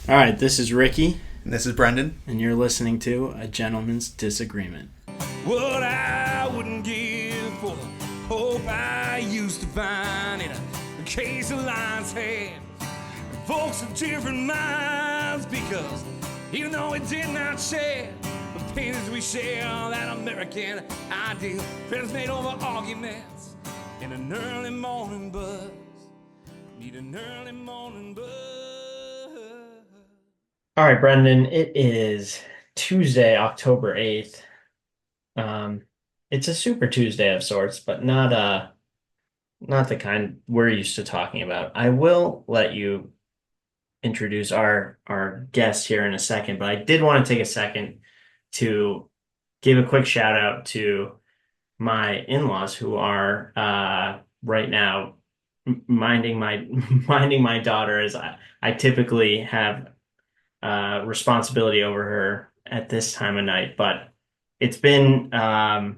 All right, this is Ricky, And this is Brendan. and you're listening to A Gentleman's Disagreement. What I wouldn't give for the hope I used to find in a case of lion's head. Folks of different minds, because even though it did not share the pains we share, that American ideal, friends made over arguments in an early morning buzz. Need an early morning buzz. All right, Brendan, it is Tuesday, October 8th. Um, it's a Super Tuesday of sorts, but not the kind we're used to talking about. I will let you introduce our guest here in a second, but I did want to take a second to give a quick shout out to my in-laws who are right now minding my minding my daughter as I typically have responsibility over her at this time of night. But it's been I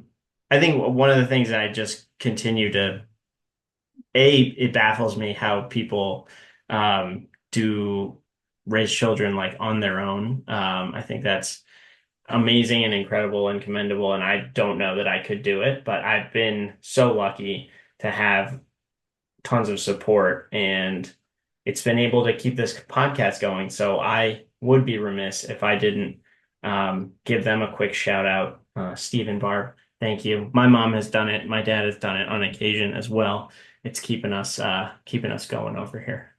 think one of the things that I just continue to it baffles me how people do raise children like on their own. I think that's amazing and incredible and commendable. And I don't know that I could do it, but I've been so lucky to have tons of support and it's been able to keep this podcast going. So I would be remiss if I didn't give them a quick shout out. Steve and Barb, thank you. My mom has done it. My dad has done it on occasion as well. It's keeping us going over here.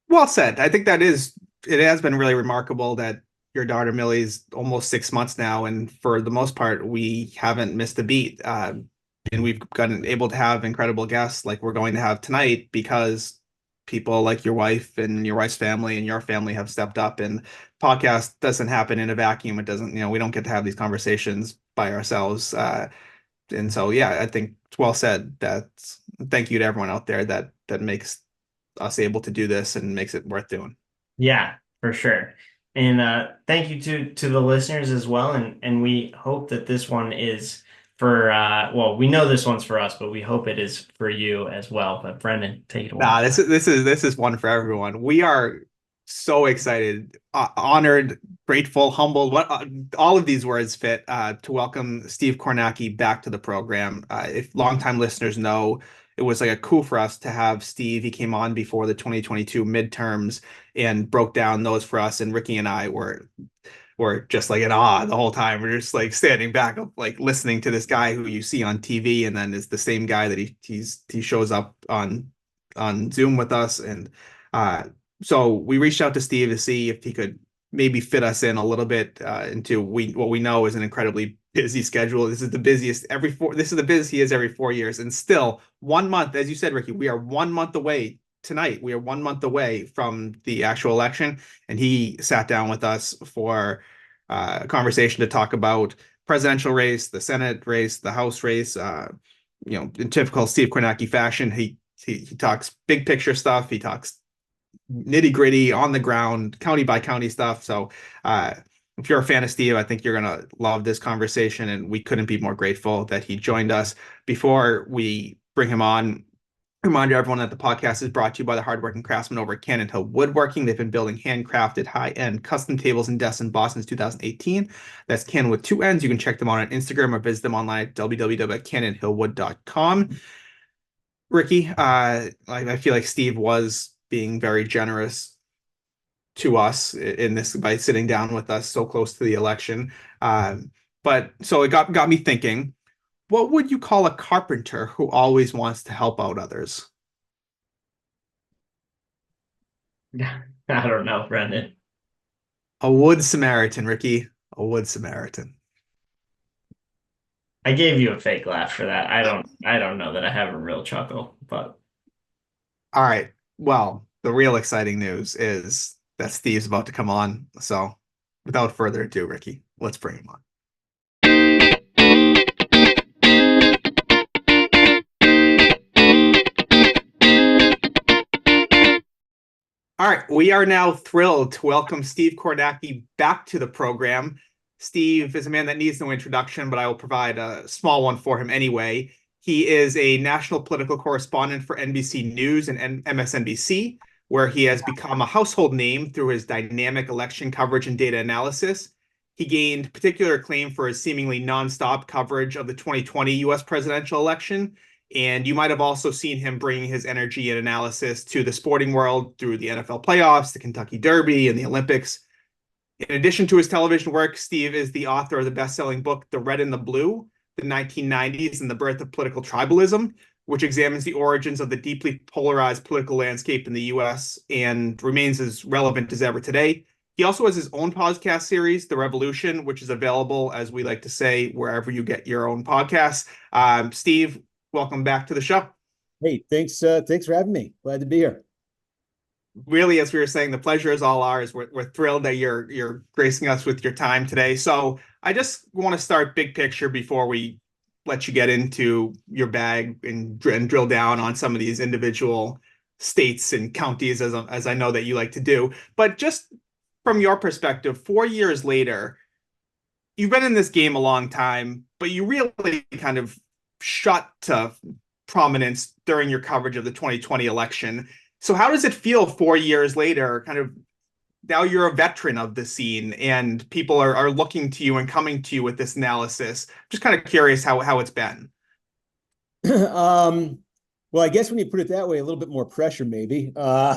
Well said. I think it has been really remarkable that your daughter Millie's almost 6 months now, and for the most part, we haven't missed a beat. And we've gotten able to have incredible guests like we're going to have tonight because people like your wife and your wife's family and your family have stepped up. And podcast doesn't happen in a vacuum. It doesn't, we don't get to have these conversations by ourselves. And so, yeah, I think it's well said. Thank you to everyone out there that makes us able to do this and makes it worth doing. Yeah, for sure. And thank you to the listeners as well. And we hope that this one is for well, we know this one's for us, but we hope it is for you as well. But Brendan, take it away. Nah, this is one for everyone. We are so excited, honored, grateful, humbled. What all of these words fit to welcome Steve Kornacki back to the program. If longtime listeners know, it was like a coup for us to have Steve. He came on before the 2022 midterms and broke down those for us. And Ricky and I were just like in awe the whole time. We're just like standing back, like listening to this guy who you see on TV, and then is the same guy that he shows up on Zoom with us. And uh, so we reached out to Steve to see if he could maybe fit us in a little bit into what we know is an incredibly busy schedule. This is the busiest every four. This is the busiest he is every 4 years, and still 1 month, as you said, Ricky. We are 1 month away tonight. We are 1 month away from the actual election, and he sat down with us for a conversation to talk about presidential race, the Senate race, the House race. In typical Steve Kornacki fashion, he talks big picture stuff. He talks nitty gritty on the ground, county by county stuff. So if you're a fan of Steve, I think you're gonna love this conversation, and we couldn't be more grateful that he joined us. Before we bring him on, reminder everyone that the podcast is brought to you by the hardworking craftsmen over at Cannon Hill Woodworking. They've been building handcrafted, high-end custom tables and desks in Boston since 2018. That's Cannon with two N's. You can check them out on Instagram or visit them online at www.cannonhillwood.com. Ricky, I feel like Steve was being very generous to us in this by sitting down with us so close to the election. But so it got me thinking, what would you call a carpenter who always wants to help out others? I don't know, Brendan. A wood Samaritan, Ricky. A wood Samaritan. I gave you a fake laugh for that. I don't know that I have a real chuckle, but All right. Well, the real exciting news is that Steve's about to come on. So without further ado, Ricky, let's bring him on. All right, we are now thrilled to welcome Steve Kornacki back to the program. Steve is a man that needs no introduction, but I will provide a small one for him anyway. He is a national political correspondent for NBC News and MSNBC, where he has become a household name through his dynamic election coverage and data analysis. He gained particular acclaim for his seemingly nonstop coverage of the 2020 US presidential election. And you might have also seen him bringing his energy and analysis to the sporting world through the NFL playoffs, the Kentucky Derby, and the Olympics. In addition to his television work, Steve is the author of the best-selling book, The Red and the Blue, The 1990s and the Birth of Political Tribalism, which examines the origins of the deeply polarized political landscape in the US and remains as relevant as ever today. He also has his own podcast series, The Revolution, which is available, as we like to say, wherever you get your own podcasts. Steve, welcome back to the show. Hey, thanks for having me. Glad to be here. Really, as we were saying, the pleasure is all ours. We're thrilled that you're gracing us with your time today. So I just want to start big picture before we let you get into your bag and drill down on some of these individual states and counties, as I know that you like to do. But just from your perspective, 4 years later, you've been in this game a long time, but you really kind of shot to prominence during your coverage of the 2020 election. So how does it feel 4 years later, kind of now you're a veteran of the scene and people are looking to you and coming to you with this analysis? Just kind of curious how it's been. Well, I guess when you put it that way, a little bit more pressure, maybe. I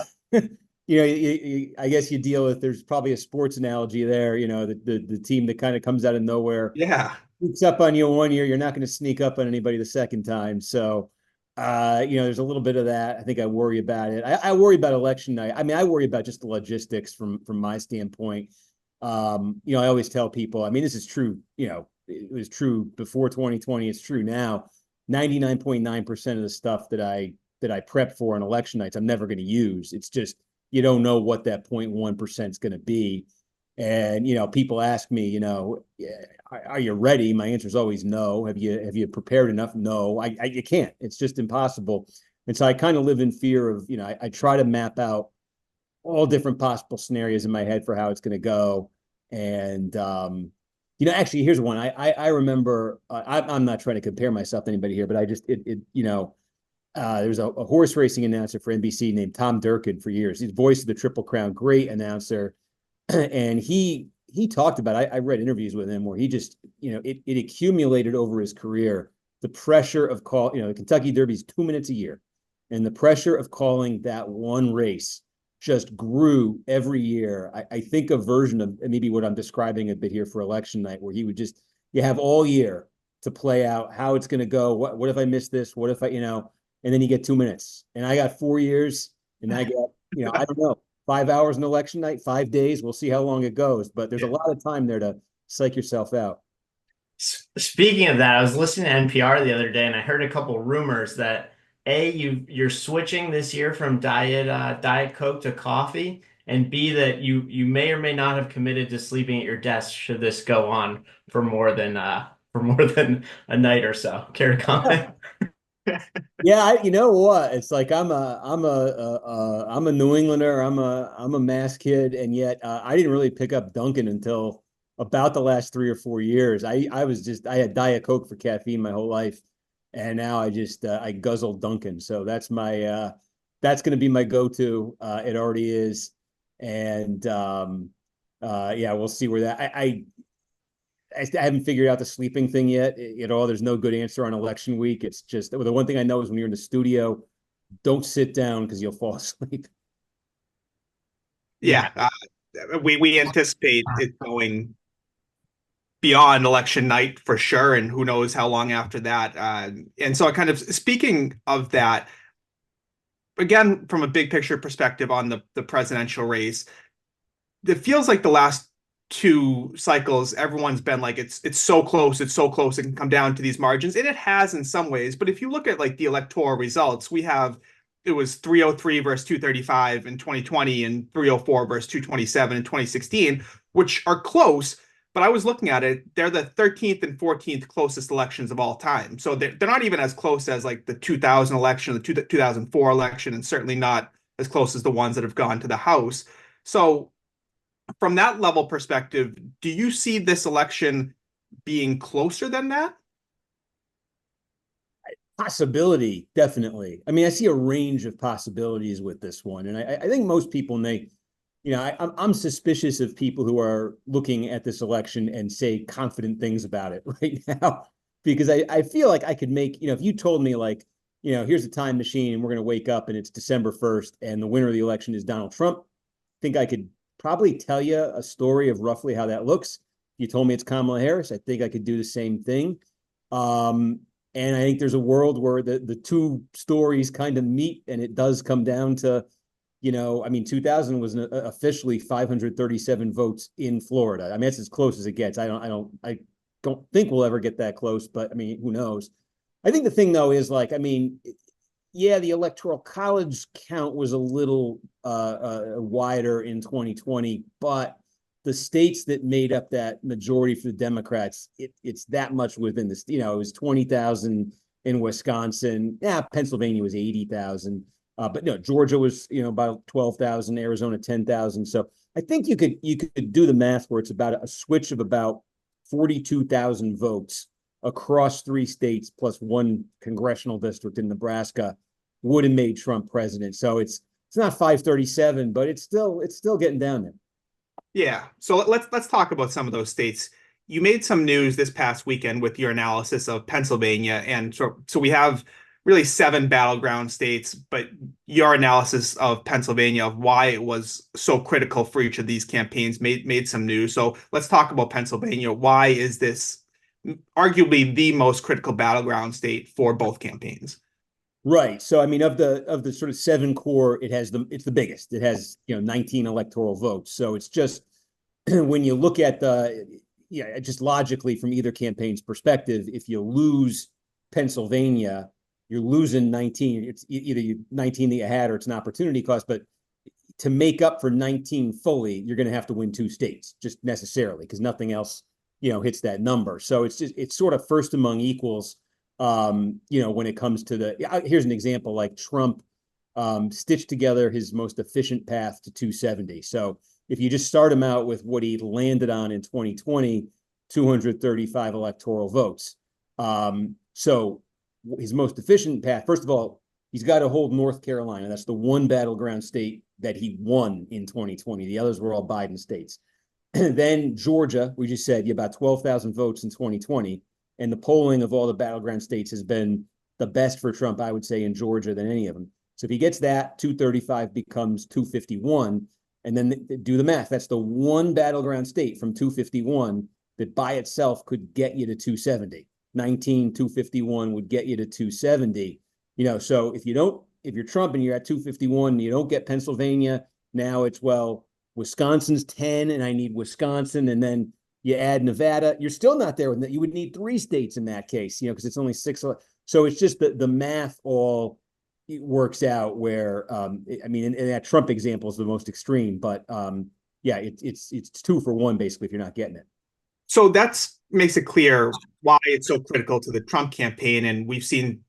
guess you deal with, there's probably a sports analogy there, the team that kind of comes out of nowhere, Yeah. sneaks up on you 1 year, you're not going to sneak up on anybody the second time. So, there's a little bit of that. I think I worry about it. I worry about election night. I mean, I worry about just the logistics from my standpoint. I always tell people, I mean, this is true, it was true before 2020, it's true now. 99.9% of the stuff that I prep for on election nights, I'm never going to use. It's just, you don't know what that 0.1% is going to be. And, people ask me, are you ready? My answer is always no. Have you prepared enough? No, you can't. It's just impossible. And so I kind of live in fear of, I try to map out all different possible scenarios in my head for how it's going to go. And, actually, here's one. I remember, I'm not trying to compare myself to anybody here, but I just, there's a horse racing announcer for NBC named Tom Durkin for years. He's voice of the Triple Crown, great announcer. And he talked about, I read interviews with him where he just, it accumulated over his career, the pressure of the Kentucky Derby is 2 minutes a year. And the pressure of calling that one race just grew every year. I think a version of maybe what I'm describing a bit here for election night, where he would just, you have all year to play out how it's going to go. What if I miss this? What if and then you get 2 minutes. And I got 4 years and I got, I don't know, 5 hours in election night, 5 days. We'll see how long it goes. But there's a lot of time there to psych yourself out. Speaking of that, I was listening to NPR the other day and I heard a couple rumors that you're switching this year from Diet Coke to coffee, and B, that you may or may not have committed to sleeping at your desk should this go on for more than a night or so. Care to comment? Yeah, you know what? It's like I'm a New Englander. I'm a Mass kid, and yet I didn't really pick up Dunkin' until about the last 3 or 4 years. I had Diet Coke for caffeine my whole life, and now I guzzle Dunkin'. So that's that's going to be my go-to. It already is, and yeah, we'll see where that. I haven't figured out the sleeping thing yet. There's no good answer on election week. It's just the one thing I know is when you're in the studio, don't sit down because you'll fall asleep. Yeah, we anticipate it going beyond election night for sure, and who knows how long after that. And so, kind of speaking of that, again, from a big picture perspective on the presidential race, it feels like the last 2 cycles, everyone's been like, it's so close, it can come down to these margins, and it has in some ways. But if you look at like the electoral results, it was 303 versus 235 in 2020 and 304 versus 227 in 2016, which are close. But I was looking at it, they're the 13th and 14th closest elections of all time. So they're not even as close as like the 2000 election, the 2004 election, and certainly not as close as the ones that have gone to the House. So from that level perspective, do you see this election being closer than that? Possibility, definitely. I mean, I see a range of possibilities with this one, and I think most people may, I'm suspicious of people who are looking at this election and say confident things about it right now, because I feel like I could make, if you told me like, here's a time machine and we're going to wake up and it's December 1st and the winner of the election is Donald Trump, I think I could probably tell you a story of roughly how that looks. If you told me it's Kamala Harris, I think I could do the same thing. And I think there's a world where the two stories kind of meet, and it does come down to, I mean, 2000 was officially 537 votes in Florida. I mean, that's as close as it gets. I don't think we'll ever get that close, but I mean, who knows? I think the thing though is like, I mean, yeah, the electoral college count was a little wider in 2020, but the states that made up that majority for the Democrats, it's that much within this. It was 20,000 in Wisconsin. Yeah, Pennsylvania was 80,000. But no, Georgia was about 12,000, Arizona 10,000. So I think you could do the math where it's about a switch of about 42,000 votes across three states plus one congressional district in Nebraska would have made Trump president. So it's not 537, but it's still getting down there. Yeah. So let's talk about some of those states. You made some news this past weekend with your analysis of Pennsylvania, and so we have really 7 battleground states, but your analysis of Pennsylvania, of why it was so critical for each of these campaigns, made some news. So let's talk about Pennsylvania. Why is this arguably the most critical battleground state for both campaigns? Right. So I mean, of the sort of 7 core, it's the biggest. It has 19 electoral votes. So it's just when you look at just logically from either campaign's perspective, if you lose Pennsylvania, you're losing 19. It's either 19 that you had or it's an opportunity cost. But to make up for 19 fully, you're going to have to win 2 states just necessarily because nothing else hits that number. So it's sort of first among equals. When it comes to here's an example, like Trump stitched together his most efficient path to 270. So if you just start him out with what he landed on in 2020, 235 electoral votes. So his most efficient path, first of all, he's got to hold North Carolina. That's the one battleground state that he won in 2020. The others were all Biden states. Then Georgia, we just said, about 12,000 votes in 2020. And the polling of all the battleground states has been the best for Trump, I would say, in Georgia than any of them. So if he gets that, 235 becomes 251. And then do the math. That's the one battleground state from 251 that by itself could get you to 270. 19, 251 would get you to 270. So if you're Trump and you're at 251 and you don't get Pennsylvania, now it's, well, Wisconsin's 10 and I need Wisconsin. And then you add Nevada, you're still not there. You would need 3 states in that case, because it's only 6. So it's just the math all works out where, I mean, in that Trump example is the most extreme, but it's 2 for 1 basically if you're not getting it. So that makes it clear why it's so critical to the Trump campaign. And we've seen,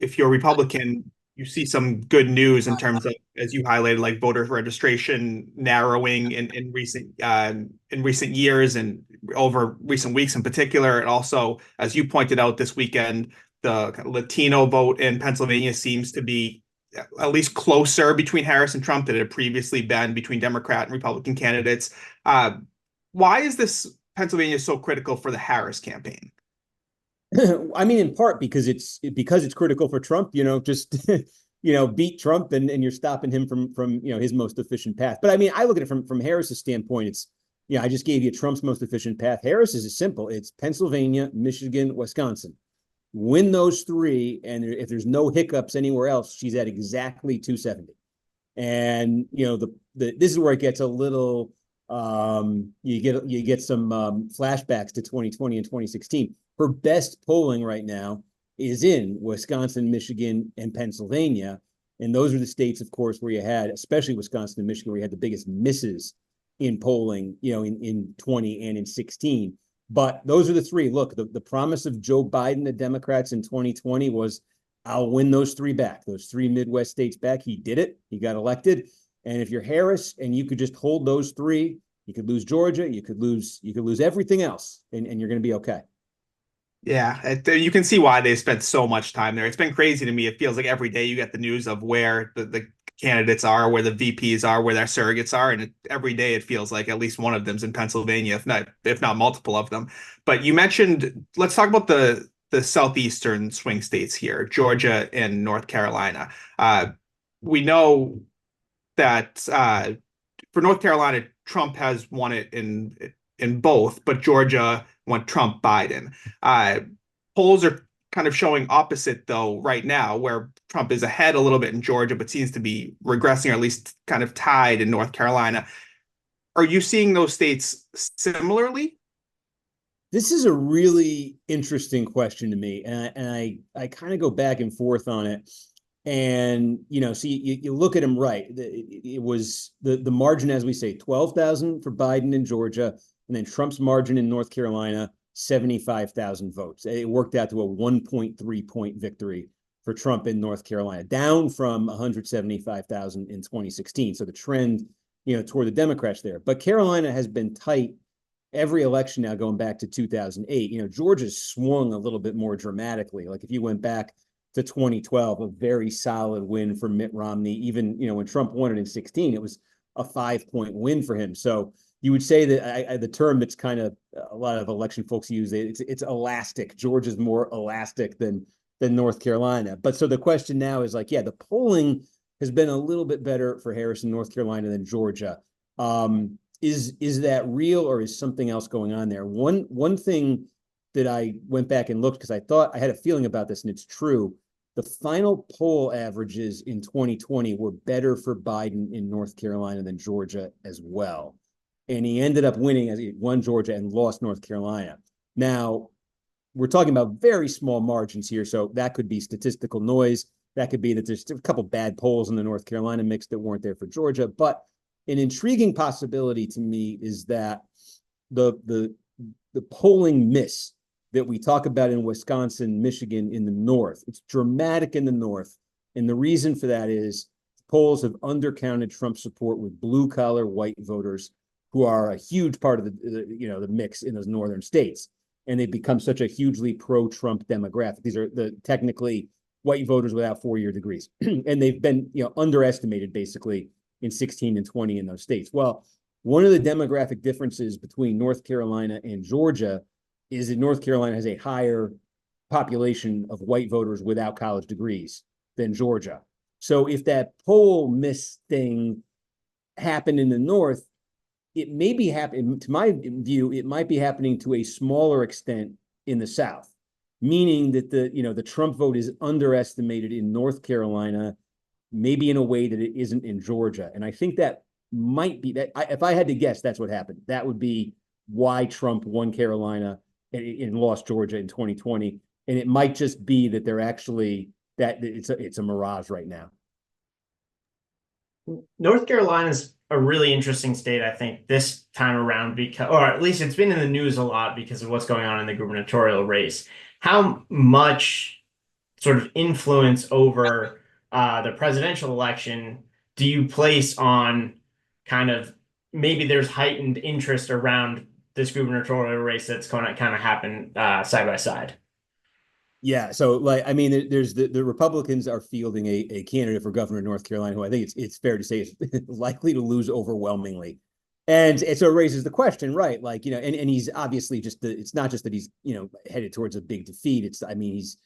if you're a Republican, you see some good news in terms of, as you highlighted, like voter registration narrowing in recent years and over recent weeks in particular. And also, as you pointed out this weekend, the Latino vote in Pennsylvania seems to be at least closer between Harris and Trump than it had previously been between Democrat and Republican candidates. Why is this Pennsylvania so critical for the Harris campaign? I mean, in part because it's critical for Trump, just beat Trump and you're stopping him from his most efficient path. But I mean, I look at it from Harris's standpoint. It's I just gave you Trump's most efficient path. Harris is simple. It's Pennsylvania, Michigan, Wisconsin. Win those 3, and if there's no hiccups anywhere else, she's at exactly 270. And this is where it gets a little you get some flashbacks to 2020 and 2016. Her best polling right now is in Wisconsin, Michigan, and Pennsylvania. And those are the states, of course, where you had, especially Wisconsin and Michigan, where you had the biggest misses in polling, in 20 and in 16. But those are the 3. Look, the promise of Joe Biden, the Democrats in 2020 was, I'll win those 3 back, those 3 Midwest states back. He did it. He got elected. And if you're Harris and you could just hold those 3, you could lose Georgia, you could lose everything else, and you're going to be okay. Yeah, you can see why they spent so much time there. It's been crazy to me. It feels like every day you get the news of where the candidates are, where the VPs are, where their surrogates are, and every day it feels like at least one of them's in Pennsylvania, if not multiple of them. But you mentioned, let's talk about the southeastern swing states here, Georgia and North Carolina. Uh, we know that for North Carolina, Trump has won it in both, but Georgia won Trump Biden. Uh, Polls are kind of showing opposite though right now, where Trump is ahead a little bit in Georgia, but seems to be regressing or at least kind of tied in North Carolina. Are you seeing those states similarly? This is a really interesting question to me, and I kind of go back and forth on it. And so you look at him, right? It was the margin, as we say, 12,000 for Biden in Georgia, and then Trump's margin in North Carolina, 75,000 votes. It worked out to a 1.3 point victory for Trump in North Carolina, down from 175,000 in 2016. So the trend, toward the Democrats there. But Carolina has been tight every election now going back to 2008. Georgia's swung a little bit more dramatically. Like if you went back to 2012, a very solid win for Mitt Romney. Even, when Trump won it in 16, it was a 5 point win for him. So you would say that the term that's kind of a lot of election folks use, it's elastic. Georgia's more elastic than North Carolina. But so the question now is like, yeah, the polling has been a little bit better for Harris in North Carolina than Georgia. Is that real, or is something else going on there? One thing that I went back and looked, because I thought I had a feeling about this, and it's true. The final poll averages in 2020 were better for Biden in North Carolina than Georgia as well. And he ended up winning as he won Georgia and lost North Carolina. Now, we're talking about very small margins here, so that could be statistical noise. That could be that there's a couple bad polls in the North Carolina mix that weren't there for Georgia. But an intriguing possibility to me is that the polling miss that we talk about in Wisconsin, Michigan, in the North, it's dramatic in the North. And the reason for that is polls have undercounted Trump support with blue collar white voters, who are a huge part of the mix in those northern states. And they've become such a hugely pro-Trump demographic. These are the technically white voters without 4-year degrees. And they've been underestimated basically in 16 and 20 in those states. Well, one of the demographic differences between North Carolina and Georgia is that North Carolina has a higher population of white voters without college degrees than Georgia. So if that poll miss thing happened in the North, it may be happening, to my view, it might be happening to a smaller extent in the South, meaning that the Trump vote is underestimated in North Carolina, maybe in a way that it isn't in Georgia. And I think that might be that. If I had to guess, that's what happened. That would be why Trump won Carolina and lost Georgia in 2020. And it might just be that they're actually that it's a mirage right now. North Carolina's a really interesting state, I think, this time around, because, or at least it's been in the news a lot because of what's going on in the gubernatorial race. How much sort of influence over the presidential election do you place on kind of maybe there's heightened interest around this gubernatorial race that's going to kind of happen side by side? Yeah, so there's the Republicans are fielding a candidate for governor of North Carolina who I think it's fair to say is likely to lose overwhelmingly, and so it raises the question, right? Like and he's obviously it's not just that he's headed towards a big defeat. He's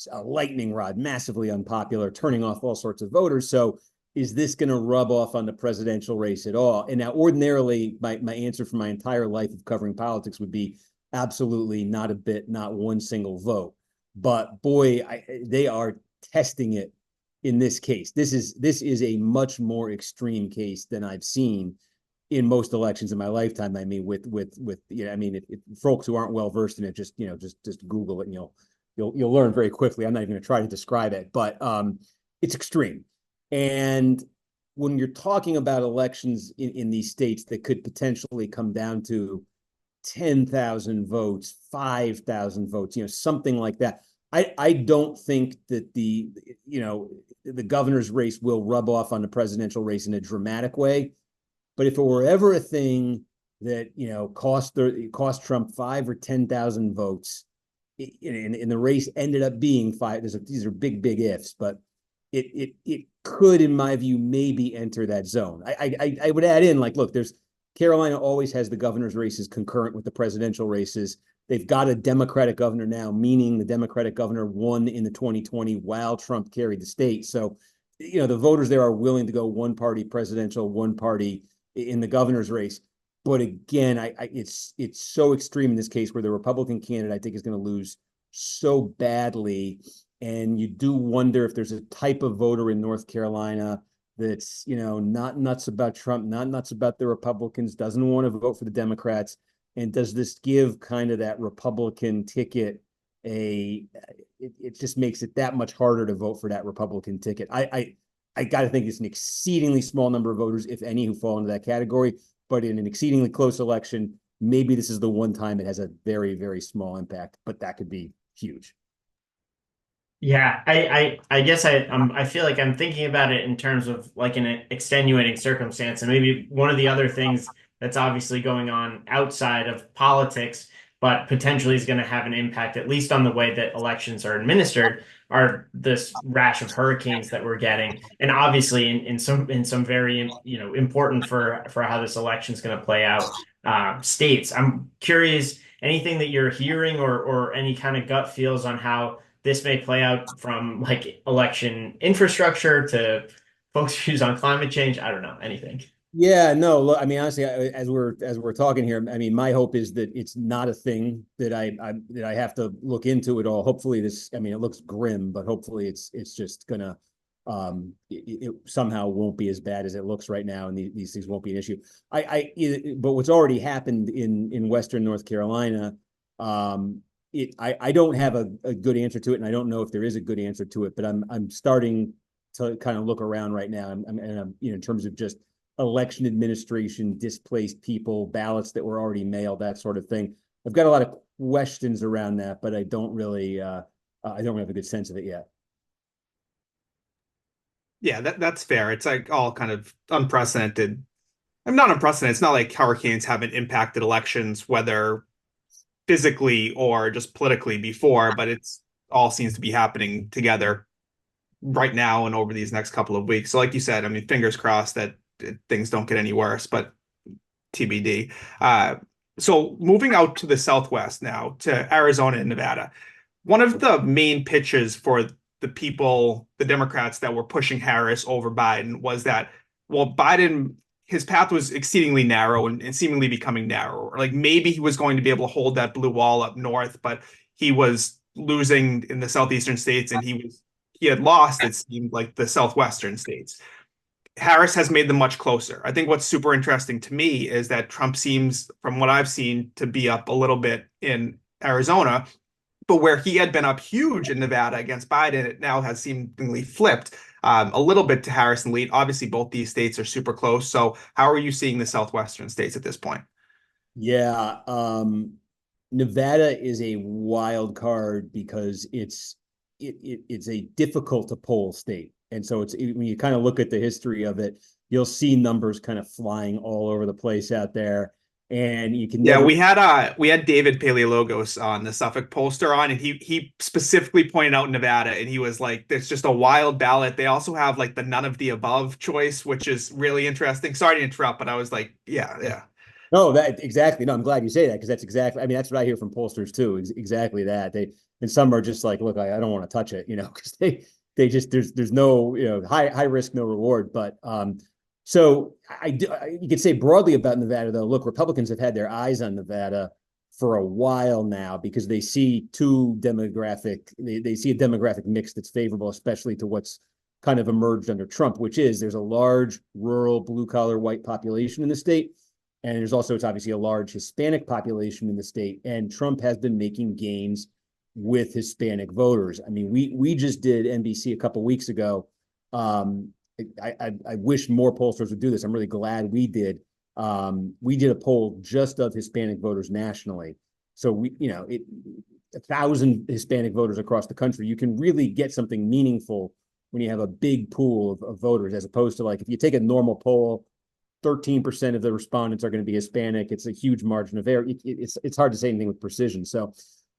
a lightning rod, massively unpopular, turning off all sorts of voters. So is this going to rub off on the presidential race at all? And now, ordinarily, my answer for my entire life of covering politics would be absolutely not a bit, not one single vote. But boy, they are testing it in this case. This is a much more extreme case than I've seen in most elections in my lifetime. I mean, with if folks who aren't well versed in it, just Google it and you'll learn very quickly. I'm not even going to try to describe it, but it's extreme. And when you're talking about elections in these states that could potentially come down to 10,000 votes, 5,000 votes, something like that. I don't think that the governor's race will rub off on the presidential race in a dramatic way. But if it were ever a thing that, cost Trump 5 or 10,000 votes in the race ended up being five. These are big ifs, but it could, in my view, maybe enter that zone. I would add in, like, look, there's Carolina always has the governor's races concurrent with the presidential races. They've got a Democratic governor now, meaning the Democratic governor won in the 2020 while Trump carried the state. So, the voters there are willing to go one party presidential, one party in the governor's race. But again, it's so extreme in this case where the Republican candidate, I think, is going to lose so badly. And you do wonder if there's a type of voter in North Carolina that's, not nuts about Trump, not nuts about the Republicans, doesn't want to vote for the Democrats. And does this give kind of that Republican ticket it just makes it that much harder to vote for that Republican ticket. I got to think it's an exceedingly small number of voters, if any, who fall into that category. But in an exceedingly close election, maybe this is the one time it has a very, very small impact, but that could be huge. Yeah, I guess I feel like I'm thinking about it in terms of like an extenuating circumstance, and maybe one of the other things that's obviously going on outside of politics, but potentially is going to have an impact, at least on the way that elections are administered, are this rash of hurricanes that we're getting, and obviously in some very important for how this election is going to play out states. I'm curious, anything that you're hearing or any kind of gut feels on how this may play out, from like election infrastructure to folks' views on climate change. I don't know, anything. Yeah, no, look, I mean, honestly, as we're talking here, I mean, my hope is that it's not a thing that I have to look into at all. Hopefully I mean, it looks grim, but hopefully it's just gonna, it somehow won't be as bad as it looks right now, and these things won't be an issue. But what's already happened in Western North Carolina, I don't have a good answer to it, and I don't know if there is a good answer to it, but I'm starting to kind of look around right now, and I'm in terms of just election administration, displaced people, ballots that were already mailed, that sort of thing. I've got a lot of questions around that, but I don't really have a good sense of it yet. Yeah, that's fair. It's like all kind of unprecedented. I'm not unprecedented. It's not like hurricanes haven't impacted elections, whether physically or just politically before, but it's all seems to be happening together right now and over these next couple of weeks. So like you said, I mean, fingers crossed that things don't get any worse, but TBD. So moving out to the Southwest now, to Arizona and Nevada, one of the main pitches for the Democrats that were pushing Harris over Biden was that, well, Biden, his path was exceedingly narrow and seemingly becoming narrower. Like maybe he was going to be able to hold that blue wall up north, but he was losing in the southeastern states, and he had lost, it seemed like, the southwestern states. Harris has made them much closer. I think what's super interesting to me is that Trump seems, from what I've seen, to be up a little bit in Arizona, but where he had been up huge in Nevada against Biden, it now has seemingly flipped a little bit to Harris and lead. Obviously, both these states are super close. So how are you seeing the southwestern states at this point? Yeah, Nevada is a wild card because it's a difficult to poll state. And so when you kind of look at the history of it, you'll see numbers kind of flying all over the place out there. And you can we had David Paleologos on the Suffolk pollster on, and he specifically pointed out Nevada, and he was like, "There's just a wild ballot." They also have like the none of the above choice, which is really interesting. Sorry to interrupt, but I was like, yeah. No, that exactly. No, I'm glad you say that, because that's exactly. I mean, that's what I hear from pollsters too. Exactly that. And some are just like, look, I don't want to touch it, because they just there's no high risk, no reward. But so you could say broadly about Nevada, though. Look, Republicans have had their eyes on Nevada for a while now because they see they see a demographic mix that's favorable, especially to what's kind of emerged under Trump, which is there's a large rural blue collar white population in the state. And it's obviously a large Hispanic population in the state. And Trump has been making gains with Hispanic voters. I mean, we just did NBC a couple of weeks ago. I wish more pollsters would do this. I'm really glad we did. We did a poll just of Hispanic voters nationally. So 1,000 Hispanic voters across the country. You can really get something meaningful when you have a big pool of voters, as opposed to, like, if you take a normal poll, 13% of the respondents are going to be Hispanic. It's a huge margin of error. It's hard to say anything with precision. So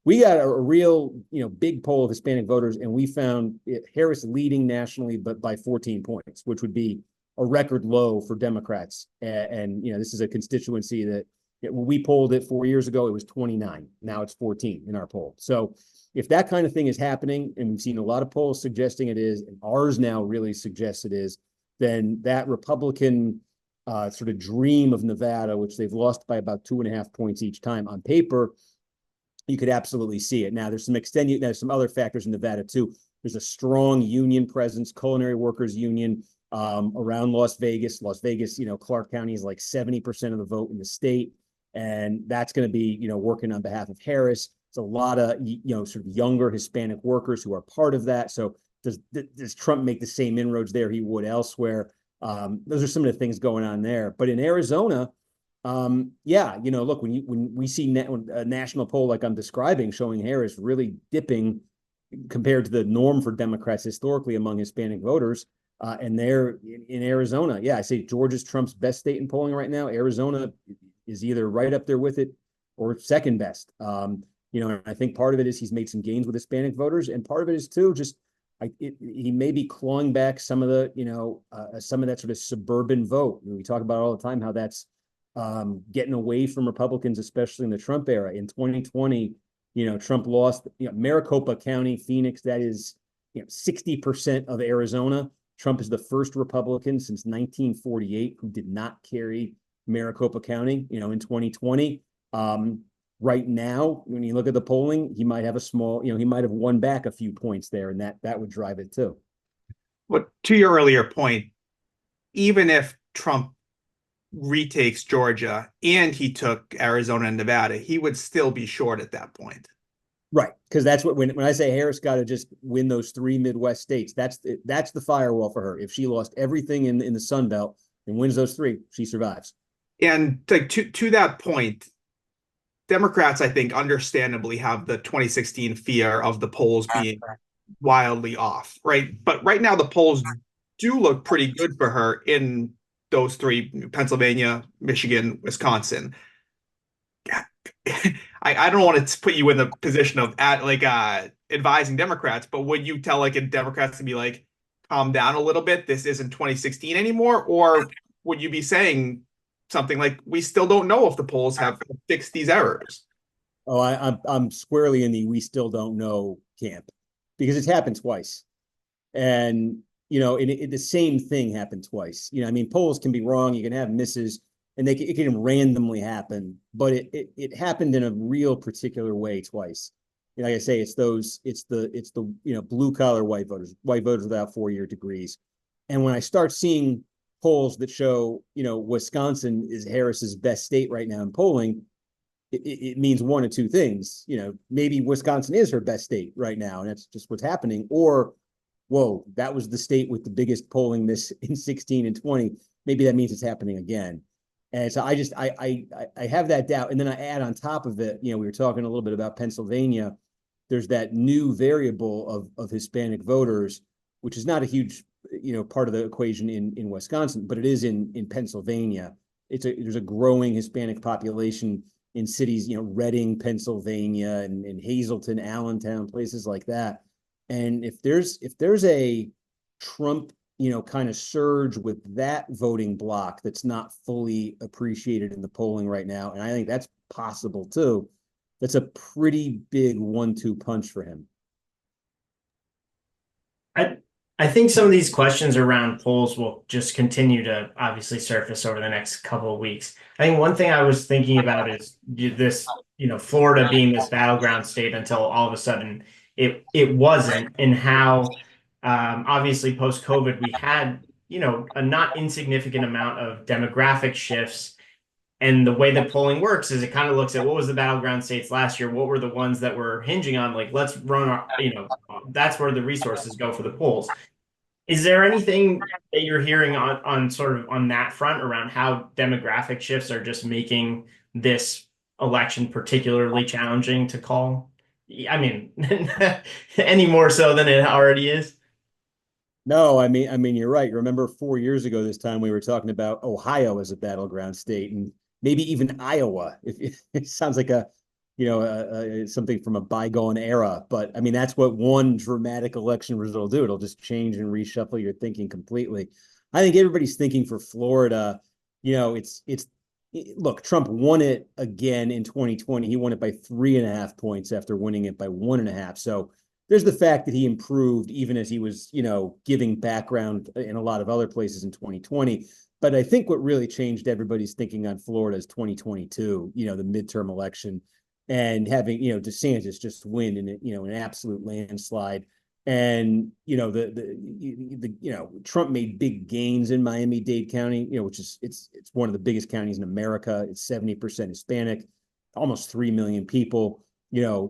we got a real, big poll of Hispanic voters, and we found Harris leading nationally, but by 14 points, which would be a record low for Democrats. And this is a constituency that when we polled it 4 years ago, it was 29. Now it's 14 in our poll. So if that kind of thing is happening, and we've seen a lot of polls suggesting it is, and ours now really suggests it is, then that Republican sort of dream of Nevada, which they've lost by about 2.5 points each time on paper, you could absolutely see it. Now, there's some other factors in Nevada too. There's a strong union presence, culinary workers union around Las Vegas. Las Vegas, Clark County is like 70% of the vote in the state, and that's going to be, working on behalf of Harris. It's a lot of, sort of younger Hispanic workers who are part of that. So does Trump make the same inroads there he would elsewhere? Those are some of the things going on there. But in Arizona, look, when we see a national poll like I'm describing showing Harris really dipping compared to the norm for Democrats historically among Hispanic voters, and they're in Arizona. Yeah, I say Georgia's Trump's best state in polling right now. Arizona is either right up there with it or second best. And I think part of it is he's made some gains with Hispanic voters, and part of it is too just he may be clawing back some of some of that sort of suburban vote. We talk about all the time how that's getting away from Republicans, especially in the Trump era. In 2020, Trump lost, Maricopa County, Phoenix, that is, 60% of Arizona. Trump is the first Republican since 1948 who did not carry Maricopa County, in 2020. Right now, when you look at the polling, he might have he might have won back a few points there, and that would drive it too. But to your earlier point, even if Trump retakes Georgia and he took Arizona and Nevada, he would still be short at that point. Right, because that's when I say Harris got to just win those 3 Midwest states, that's the firewall for her. If she lost everything in the Sun Belt and wins those 3, she survives. And like to that point, Democrats, I think, understandably have the 2016 fear of the polls being wildly off, right? But right now the polls do look pretty good for her in those 3: Pennsylvania, Michigan, Wisconsin. I don't want to put you in the position of advising Democrats, but would you tell Democrats to be like, calm down a little bit, this isn't 2016 anymore? Or would you be saying something like, we still don't know if the polls have fixed these errors? Oh, I'm squarely in the we still don't know camp, because it's happened twice. And the same thing happened twice. Polls can be wrong, you can have misses, and it can randomly happen, but it happened in a real particular way twice. Like I say, it's the blue collar white voters without 4-year degrees. And when I start seeing polls that show Wisconsin is Harris's best state right now in polling, it means one of two things. Maybe Wisconsin is her best state right now, and that's just what's happening. Or, whoa, that was the state with the biggest polling this in 16 and 20. Maybe that means it's happening again. And so I have that doubt. And then I add on top of it, we were talking a little bit about Pennsylvania. There's that new variable of Hispanic voters, which is not a huge, part of the equation in Wisconsin, but it is in Pennsylvania. There's a growing Hispanic population in cities, Reading, Pennsylvania, and Hazleton, Allentown, places like that. And if there's a Trump, kind of surge with that voting block that's not fully appreciated in the polling right now, and I think that's possible too, that's a pretty big 1-2 punch for him. I think some of these questions around polls will just continue to obviously surface over the next couple of weeks. I think one thing I was thinking about is this, Florida being this battleground state until all of a sudden it wasn't, and how obviously post-COVID we had, a not insignificant amount of demographic shifts. And the way that polling works is it kind of looks at what was the battleground states last year, what were the ones that were hinging on, like, let's run our, that's where the resources go for the polls. Is there anything that you're hearing on sort of on that front around how demographic shifts are just making this election particularly challenging to call? I mean, any more so than it already is? No, I mean, you're right. Remember 4 years ago, this time we were talking about Ohio as a battleground state, and maybe even Iowa. It sounds like a something from a bygone era. But I mean, that's what one dramatic election result will do. It'll just change and reshuffle your thinking completely. I think everybody's thinking for Florida. Look, Trump won it again in 2020. He won it by 3.5 points after winning it by 1.5. So there's the fact that he improved even as he was, giving background in a lot of other places in 2020. But I think what really changed everybody's thinking on Florida is 2022, the midterm election, and having, DeSantis just win in, an absolute landslide. And, Trump made big gains in Miami-Dade County, which is, it's one of the biggest counties in America. It's 70% Hispanic, almost 3 million people.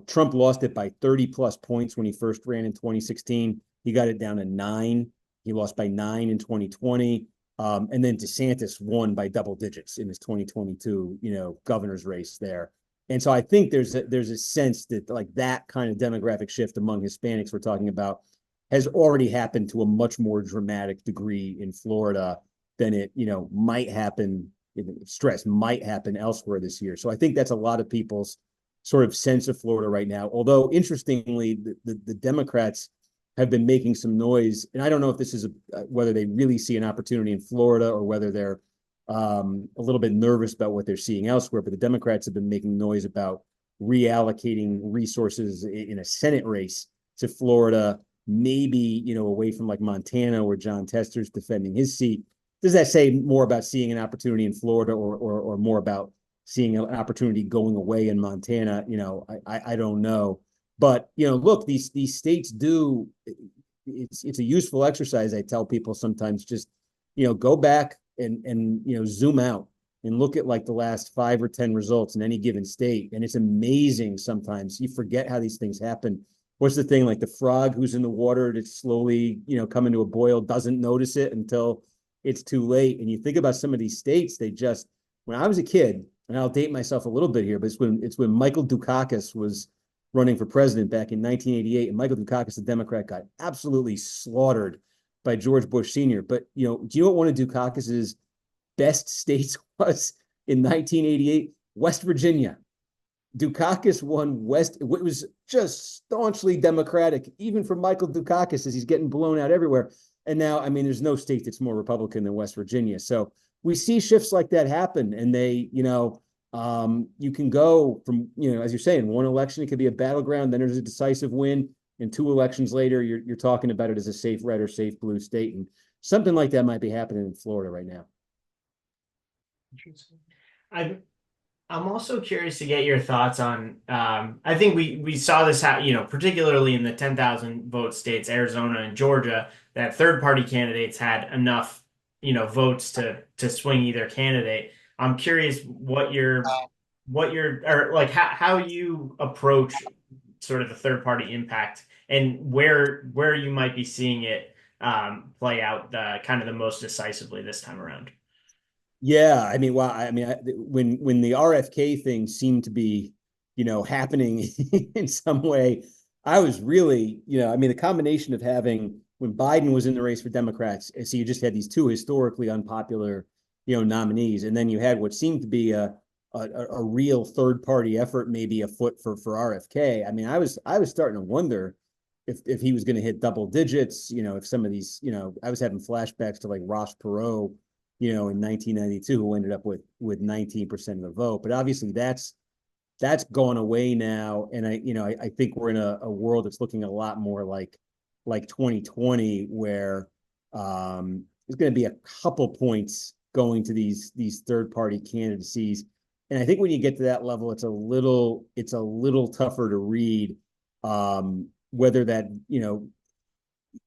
Trump lost it by 30 plus points when he first ran in 2016. He got it down to 9. He lost by 9 in 2020. And then DeSantis won by double digits in his 2022, governor's race there. And so I think there's a sense that like that kind of demographic shift among Hispanics we're talking about has already happened to a much more dramatic degree in Florida than it, might happen, might happen elsewhere this year. So I think that's a lot of people's sort of sense of Florida right now. Although interestingly, the Democrats have been making some noise, and I don't know if this is whether they really see an opportunity in Florida or whether they're a little bit nervous about what they're seeing elsewhere. But the Democrats have been making noise about reallocating resources in a Senate race to Florida, maybe away from like Montana, where John Tester's defending his seat. Does that say more about seeing an opportunity in Florida, or more about seeing an opportunity going away in Montana? I don't know. But look, these states do. It's a useful exercise. I tell people sometimes, just go back and zoom out and look at like the last 5 or 10 results in any given state, and it's amazing. Sometimes you forget how these things happen. What's the thing, like the frog who's in the water that's slowly coming to a boil doesn't notice it until it's too late. And you think about some of these states, when I was a kid, and I'll date myself a little bit here, but it's when Michael Dukakis was running for president back in 1988, and Michael Dukakis, the Democrat, got absolutely slaughtered by George Bush Sr. But do you know what one of Dukakis's best states was in 1988? West Virginia. Dukakis won West. It was just staunchly Democratic, even for Michael Dukakis, as he's getting blown out everywhere. And now, I mean, there's no state that's more Republican than West Virginia. So we see shifts like that happen, and they, you can go from, as you're saying, one election, it could be a battleground, then there's a decisive win, and 2 elections later, you're talking about it as a safe red or safe blue state. And something like that might be happening in Florida right now. Interesting. I'm also curious to get your thoughts on, I think we saw this, particularly in the 10,000 vote states, Arizona and Georgia, that third party candidates had enough, votes to swing either candidate. I'm curious or like how you approach sort of the third party impact, and where you might be seeing it play out kind of the most decisively this time around. Yeah, I mean, when the RFK thing seemed to be, happening in some way, I was really, the combination of having, when Biden was in the race for Democrats, so you just had these 2 historically unpopular, nominees, and then you had what seemed to be a real third party effort, maybe afoot for RFK. I mean, I was starting to wonder if he was going to hit double digits. If some of these, I was having flashbacks to like Ross Perot, in 1992, who ended up with 19% of the vote. But obviously that's gone away now. And I think we're in a world that's looking a lot more like 2020, where there's going to be a couple points going to these third party candidacies. And I think when you get to that level, it's a little tougher to read whether that,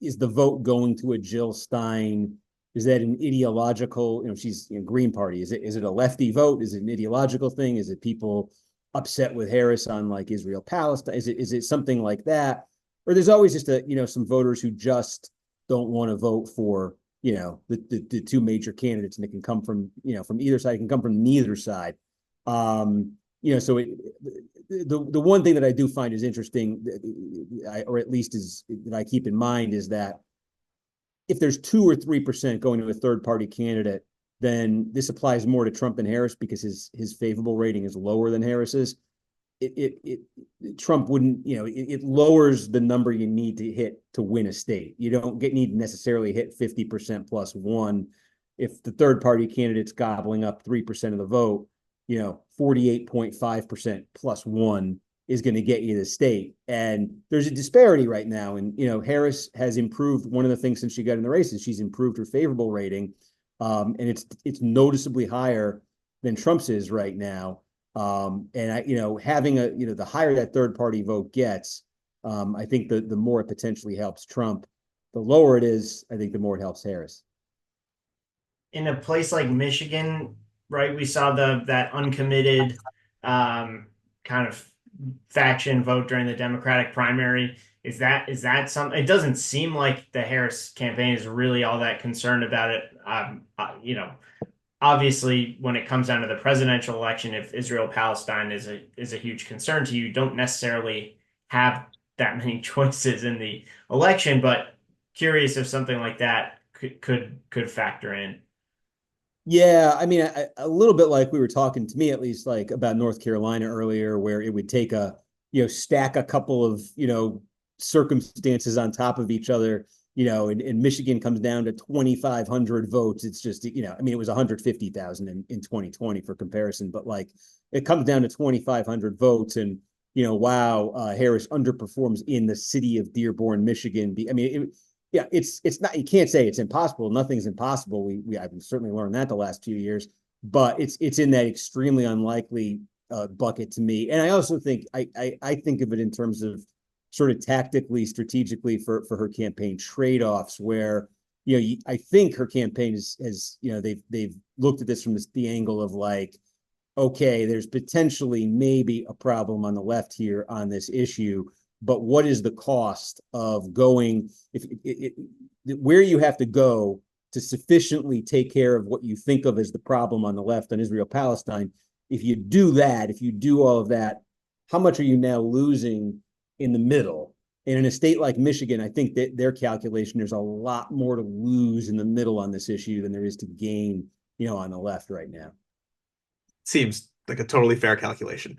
is the vote going to a Jill Stein. Is that an ideological, she's Green Party? Is it a lefty vote? Is it an ideological thing? Is it people upset with Harris on like Israel, Palestine? Is it something like that? Or there's always just some voters who just don't want to vote for, the 2 major candidates, and it can come from, from either side. It can come from neither side. So the one thing that I do find is interesting, or at least that I keep in mind, is that if there's 2 or 3% going to a third party candidate, then this applies more to Trump and Harris because his favorable rating is lower than Harris's. Trump wouldn't, it lowers the number you need to hit to win a state. You don't need to necessarily hit 50% plus one. If the third party candidate's gobbling up 3% of the vote, 48.5% plus one is going to get you the state. And there's a disparity right now. And, Harris has improved. One of the things since she got in the race is she's improved her favorable rating. And it's noticeably higher than Trump's is right now. And having the higher that third party vote gets, I think the more it potentially helps Trump. The lower it is, I think the more it helps Harris. In a place like Michigan, right? We saw that uncommitted kind of faction vote during the Democratic primary. Is that something? It doesn't seem like the Harris campaign is really all that concerned about it. Obviously, when it comes down to the presidential election, if Israel-Palestine is a huge concern to you, you don't necessarily have that many choices in the election. But curious if something like that could factor in. Yeah, I mean, a little bit like we were talking to me, at least, like about North Carolina earlier, where it would take stack a couple of, circumstances on top of each other, and Michigan comes down to 2,500 votes. It's just, I mean, it was 150,000 in 2020 for comparison, but like it comes down to 2,500 votes and, wow, Harris underperforms in the city of Dearborn, Michigan. I mean, yeah, it's not, you can't say it's impossible. Nothing's impossible. I've certainly learned that the last few years, but it's in that extremely unlikely bucket to me. And I also think I think of it in terms of sort of tactically, strategically for her campaign trade-offs, where I think her campaign has they've looked at this from the angle of like, okay, there's potentially maybe a problem on the left here on this issue. But what is the cost of going where you have to go to sufficiently take care of what you think of as the problem on the left on Israel-Palestine? If you do that, if you do all of that, how much are you now losing in the middle? And in a state like Michigan, I think that their calculation, there's a lot more to lose in the middle on this issue than there is to gain, on the left right now. Seems like a totally fair calculation.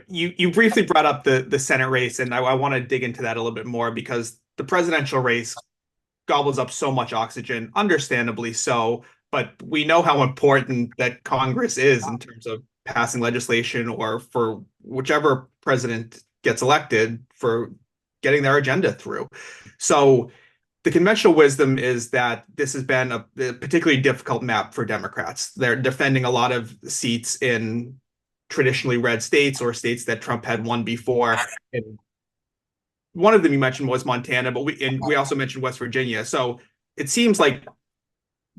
You briefly brought up the Senate race, and I want to dig into that a little bit more because the presidential race gobbles up so much oxygen, understandably so, but we know how important that Congress is in terms of passing legislation or for whichever president gets elected for getting their agenda through. So the conventional wisdom is that this has been a particularly difficult map for Democrats. They're defending a lot of seats in traditionally red states or states that Trump had won before. And one of them you mentioned was Montana, but we also mentioned West Virginia. So it seems like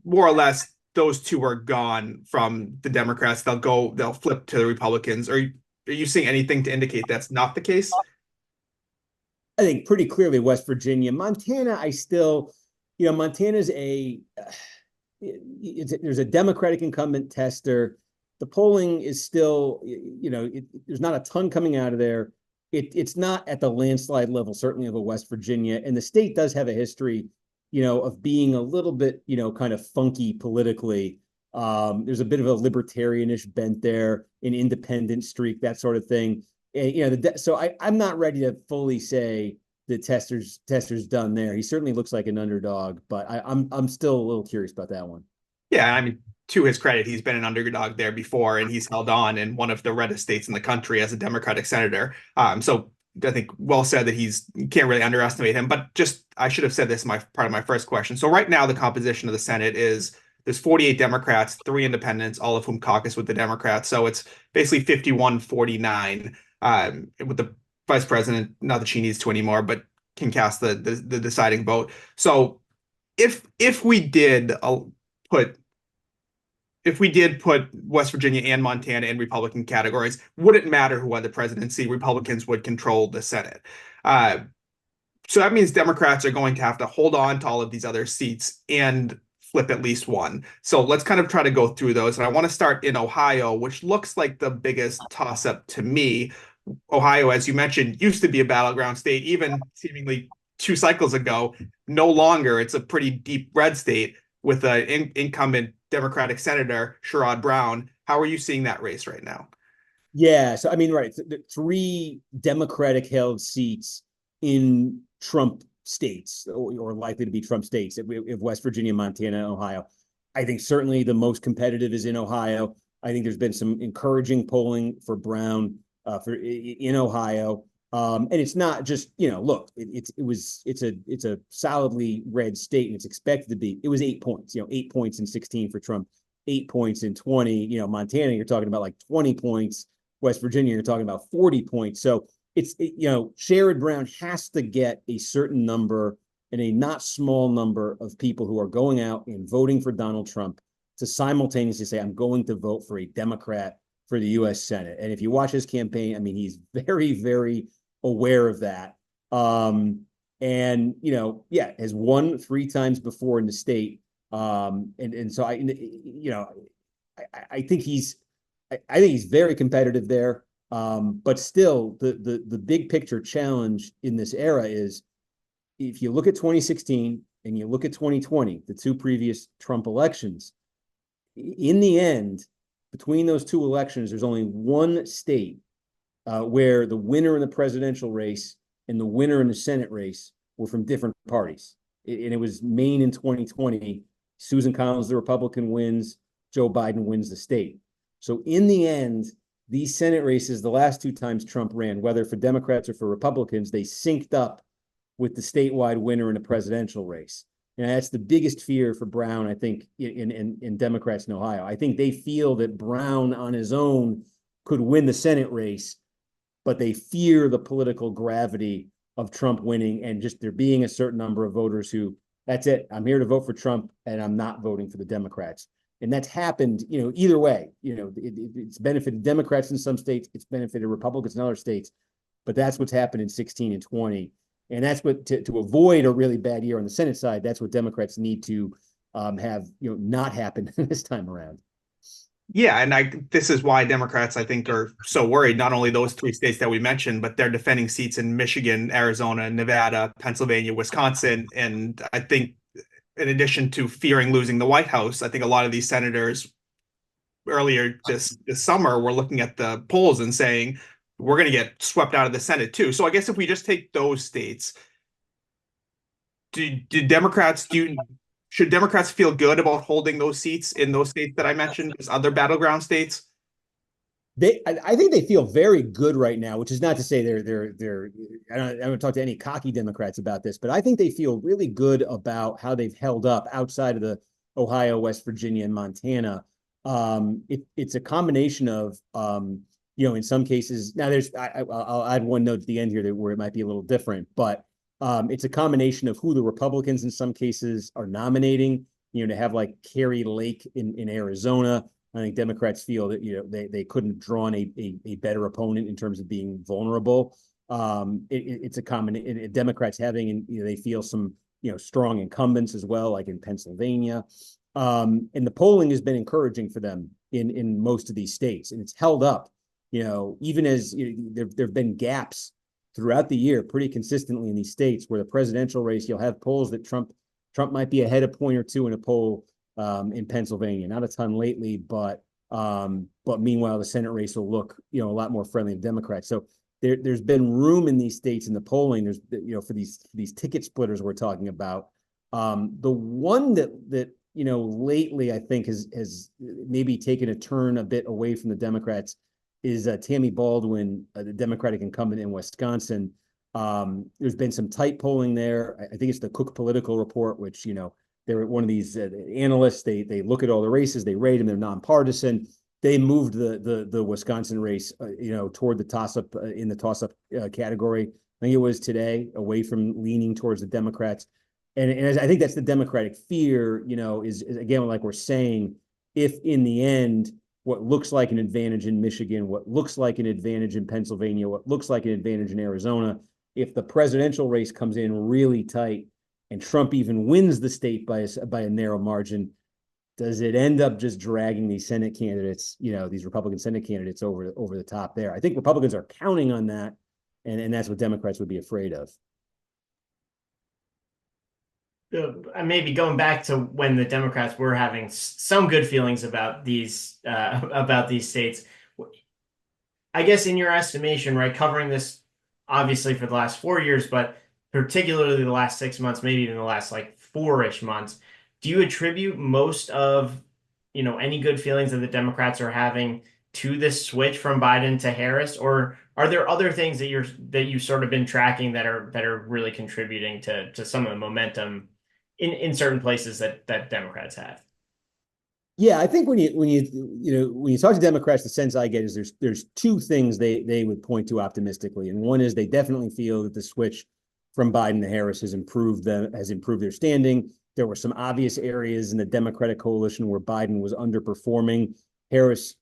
more or less those two are gone from the Democrats. They'll flip to the Republicans. Are you seeing anything to indicate that's not the case? I think pretty clearly West Virginia. Montana, I still, Montana's there's a Democratic incumbent Tester. The polling is still, there's not a ton coming out of there. It's not at the landslide level, certainly of a West Virginia. And the state does have a history, of being a little bit, kind of funky politically. There's a bit of a libertarianish bent there, an independent streak, that sort of thing. And, so I'm not ready to fully say that Tester's done there. He certainly looks like an underdog, but I'm still a little curious about that one. Yeah, I mean, to his credit, he's been an underdog there before, and he's held on in one of the reddest states in the country as a Democratic senator. So I think well said that you can't really underestimate him. But just I should have said this in part of my first question. So right now, the composition of the Senate is there's 48 Democrats, 3 independents, all of whom caucus with the Democrats. So it's basically 51-49. With the vice president, not that she needs to anymore, but can cast the deciding vote. So if we did put West Virginia and Montana in Republican categories, wouldn't matter who won the presidency, Republicans would control the Senate. So that means Democrats are going to have to hold on to all of these other seats and flip at least one. So let's kind of try to go through those. And I want to start in Ohio, which looks like the biggest toss-up to me. Ohio, as you mentioned, used to be a battleground state, even seemingly 2 cycles ago. No longer. It's a pretty deep red state with an incumbent Democratic Senator, Sherrod Brown. How are you seeing that race right now? Yeah, so I mean, right, three Democratic held seats in Trump states, or likely to be Trump states, if West Virginia, Montana, and Ohio. I think certainly the most competitive is in Ohio. I think there's been some encouraging polling for Brown for in Ohio. And it's not just, look, it's a solidly red state, and it's expected to be. It was 8 points, 8 points in 16 for Trump, 8 points in 20. Montana, you're talking about like 20 points. West Virginia, you're talking about 40 points. So Sherrod Brown has to get a certain number, and a not small number, of people who are going out and voting for Donald Trump to simultaneously say, I'm going to vote for a Democrat for the U.S. Senate. And if you watch his campaign, I mean, he's very, very aware of that. And, has won 3 times before in the state. And so I think he's very competitive there. But still, the big picture challenge in this era is, if you look at 2016 and you look at 2020, the two previous Trump elections, in the end, between those two elections, there's only one state where the winner in the presidential race and the winner in the Senate race were from different parties. And it was Maine in 2020. Susan Collins, the Republican, wins. Joe Biden wins the state. So in the end, these Senate races, the last 2 times Trump ran, whether for Democrats or for Republicans, they synced up with the statewide winner in a presidential race. And that's the biggest fear for Brown, I think, in Democrats in Ohio. I think they feel that Brown on his own could win the Senate race, but they fear the political gravity of Trump winning, and just there being a certain number of voters who, that's it, I'm here to vote for Trump and I'm not voting for the Democrats. And that's happened, either way. It's benefited Democrats in some states, it's benefited Republicans in other states, but that's what's happened in 16 and 20. And that's what, to avoid a really bad year on the Senate side, that's what Democrats need to have, not happen this time around. Yeah, and this is why Democrats, I think, are so worried. Not only those 3 states that we mentioned, but they're defending seats in Michigan, Arizona, Nevada, Pennsylvania, Wisconsin. And I think, in addition to fearing losing the White House, I think a lot of these senators earlier this summer were looking at the polls and saying, we're going to get swept out of the Senate too. So I guess if we just take those states, should Democrats feel good about holding those seats in those states that I mentioned, those other battleground states? I think they feel very good right now, which is not to say they're. I don't talk to any cocky Democrats about this, but I think they feel really good about how they've held up outside of the Ohio, West Virginia, and Montana. It's a combination of, in some cases. Now, I'll add one note at the end here where it might be a little different, but it's a combination of who the Republicans in some cases are nominating. To have like Carrie Lake in Arizona. I think Democrats feel that they couldn't have drawn a better opponent in terms of being vulnerable. It's a common Democrats having, and they feel some strong incumbents as well, like in Pennsylvania. And the polling has been encouraging for them in most of these states, and it's held up. Even as there've been gaps throughout the year, pretty consistently in these states where the presidential race, you'll have polls that Trump might be ahead a point or two in a poll. In Pennsylvania, not a ton lately, but meanwhile the Senate race will look a lot more friendly to Democrats. So there's been room in these states in the polling. There's for these ticket splitters we're talking about. The one that lately I think has maybe taken a turn a bit away from the Democrats is Tammy Baldwin, the Democratic incumbent in Wisconsin. There's been some tight polling there. I think it's the Cook Political Report, which they're one of these analysts. They look at all the races, they rate them, they're nonpartisan. They moved the Wisconsin race, toward the toss-up in the toss-up category. I think it was today, away from leaning towards the Democrats. And I think that's the Democratic fear, is again, like we're saying, if in the end, what looks like an advantage in Michigan, what looks like an advantage in Pennsylvania, what looks like an advantage in Arizona, if the presidential race comes in really tight, and Trump even wins the state by a narrow margin, does it end up just dragging these Senate candidates, these Republican Senate candidates over the top there? I think Republicans are counting on that, and that's what Democrats would be afraid of. Maybe going back to when the Democrats were having some good feelings about these states. I guess in your estimation, right, covering this obviously for the last 4 years, but particularly the last 6 months, maybe even the last like four-ish months, do you attribute most of, any good feelings that the Democrats are having to this switch from Biden to Harris, or are there other things that you've sort of been tracking that are really contributing to some of the momentum in certain places that Democrats have? Yeah, I think when you talk to Democrats, the sense I get is there's two things they would point to optimistically, and one is they definitely feel that the switch from Biden to Harris has improved their standing. There were some obvious areas in the Democratic coalition where Biden was underperforming. Harris,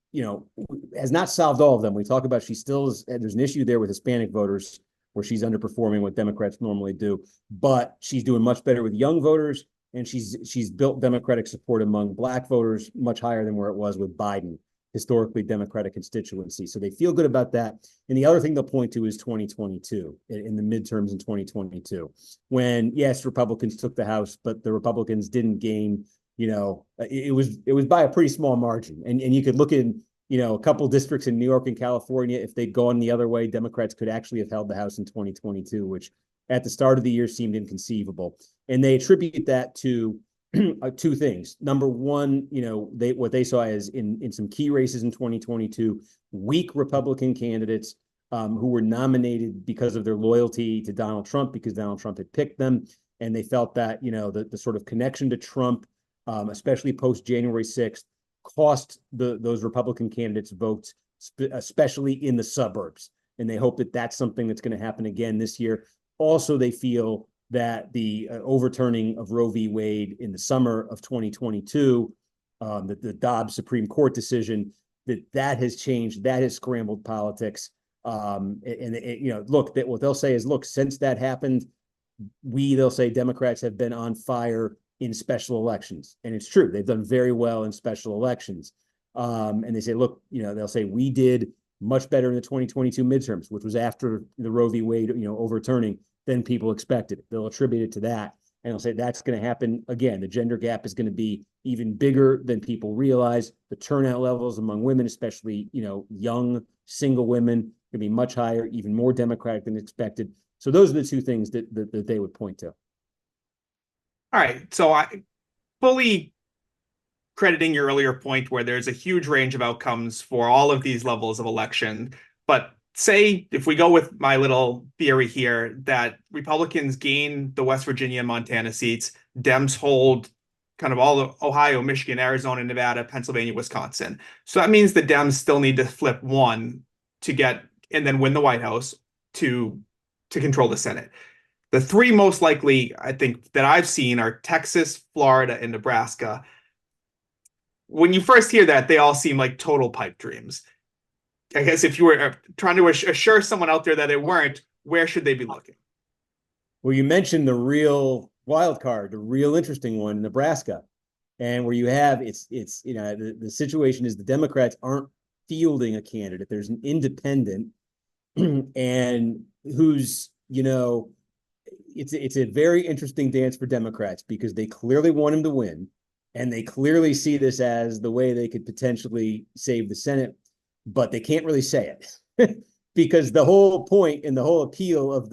has not solved all of them. We talk about there's an issue there with Hispanic voters where she's underperforming what Democrats normally do, but she's doing much better with young voters, and she's built Democratic support among Black voters much higher than where it was with Biden, historically Democratic constituency. So they feel good about that. And the other thing they'll point to is 2022, in the midterms in 2022, when yes, Republicans took the House, but the Republicans didn't gain. It was by a pretty small margin, and you could look in a couple districts in New York and California. If they'd gone the other way, Democrats could actually have held the House in 2022, which at the start of the year seemed inconceivable. And they attribute that to two things. Number one, what they saw as in some key races in 2022, weak Republican candidates who were nominated because of their loyalty to Donald Trump, because Donald Trump had picked them. And they felt that, the sort of connection to Trump, especially post January 6th, cost those Republican candidates votes, especially in the suburbs. And they hope that that's something that's going to happen again this year. Also, they feel that the overturning of Roe v. Wade in the summer of 2022, the Dobbs Supreme Court decision, that has changed, that has scrambled politics. Look, what they'll say is, look, since that happened, they'll say Democrats have been on fire in special elections. And it's true. They've done very well in special elections. And they say, look, they'll say we did much better in the 2022 midterms, which was after the Roe v. Wade, overturning than people expected. They'll attribute it to that. And they'll say that's going to happen again. The gender gap is going to be even bigger than people realize. The turnout levels among women, especially, young single women, going to be much higher, even more Democratic than expected. So those are the two things that they would point to. All right. So I fully crediting your earlier point where there's a huge range of outcomes for all of these levels of election. But say, if we go with my little theory here, that Republicans gain the West Virginia and Montana seats, Dems hold kind of all of Ohio, Michigan, Arizona, Nevada, Pennsylvania, Wisconsin. So that means the Dems still need to flip one to get and then win the White House to control the Senate. The three most likely, I think, that I've seen are Texas, Florida, and Nebraska. When you first hear that, they all seem like total pipe dreams. I guess if you were trying to assure someone out there that they weren't, where should they be looking? Well, you mentioned the real wild card, the real interesting one, Nebraska, and where you have the situation is the Democrats aren't fielding a candidate. There's an independent, and who's it's a very interesting dance for Democrats because they clearly want him to win, and they clearly see this as the way they could potentially save the Senate, but they can't really say it because the whole point and the whole appeal of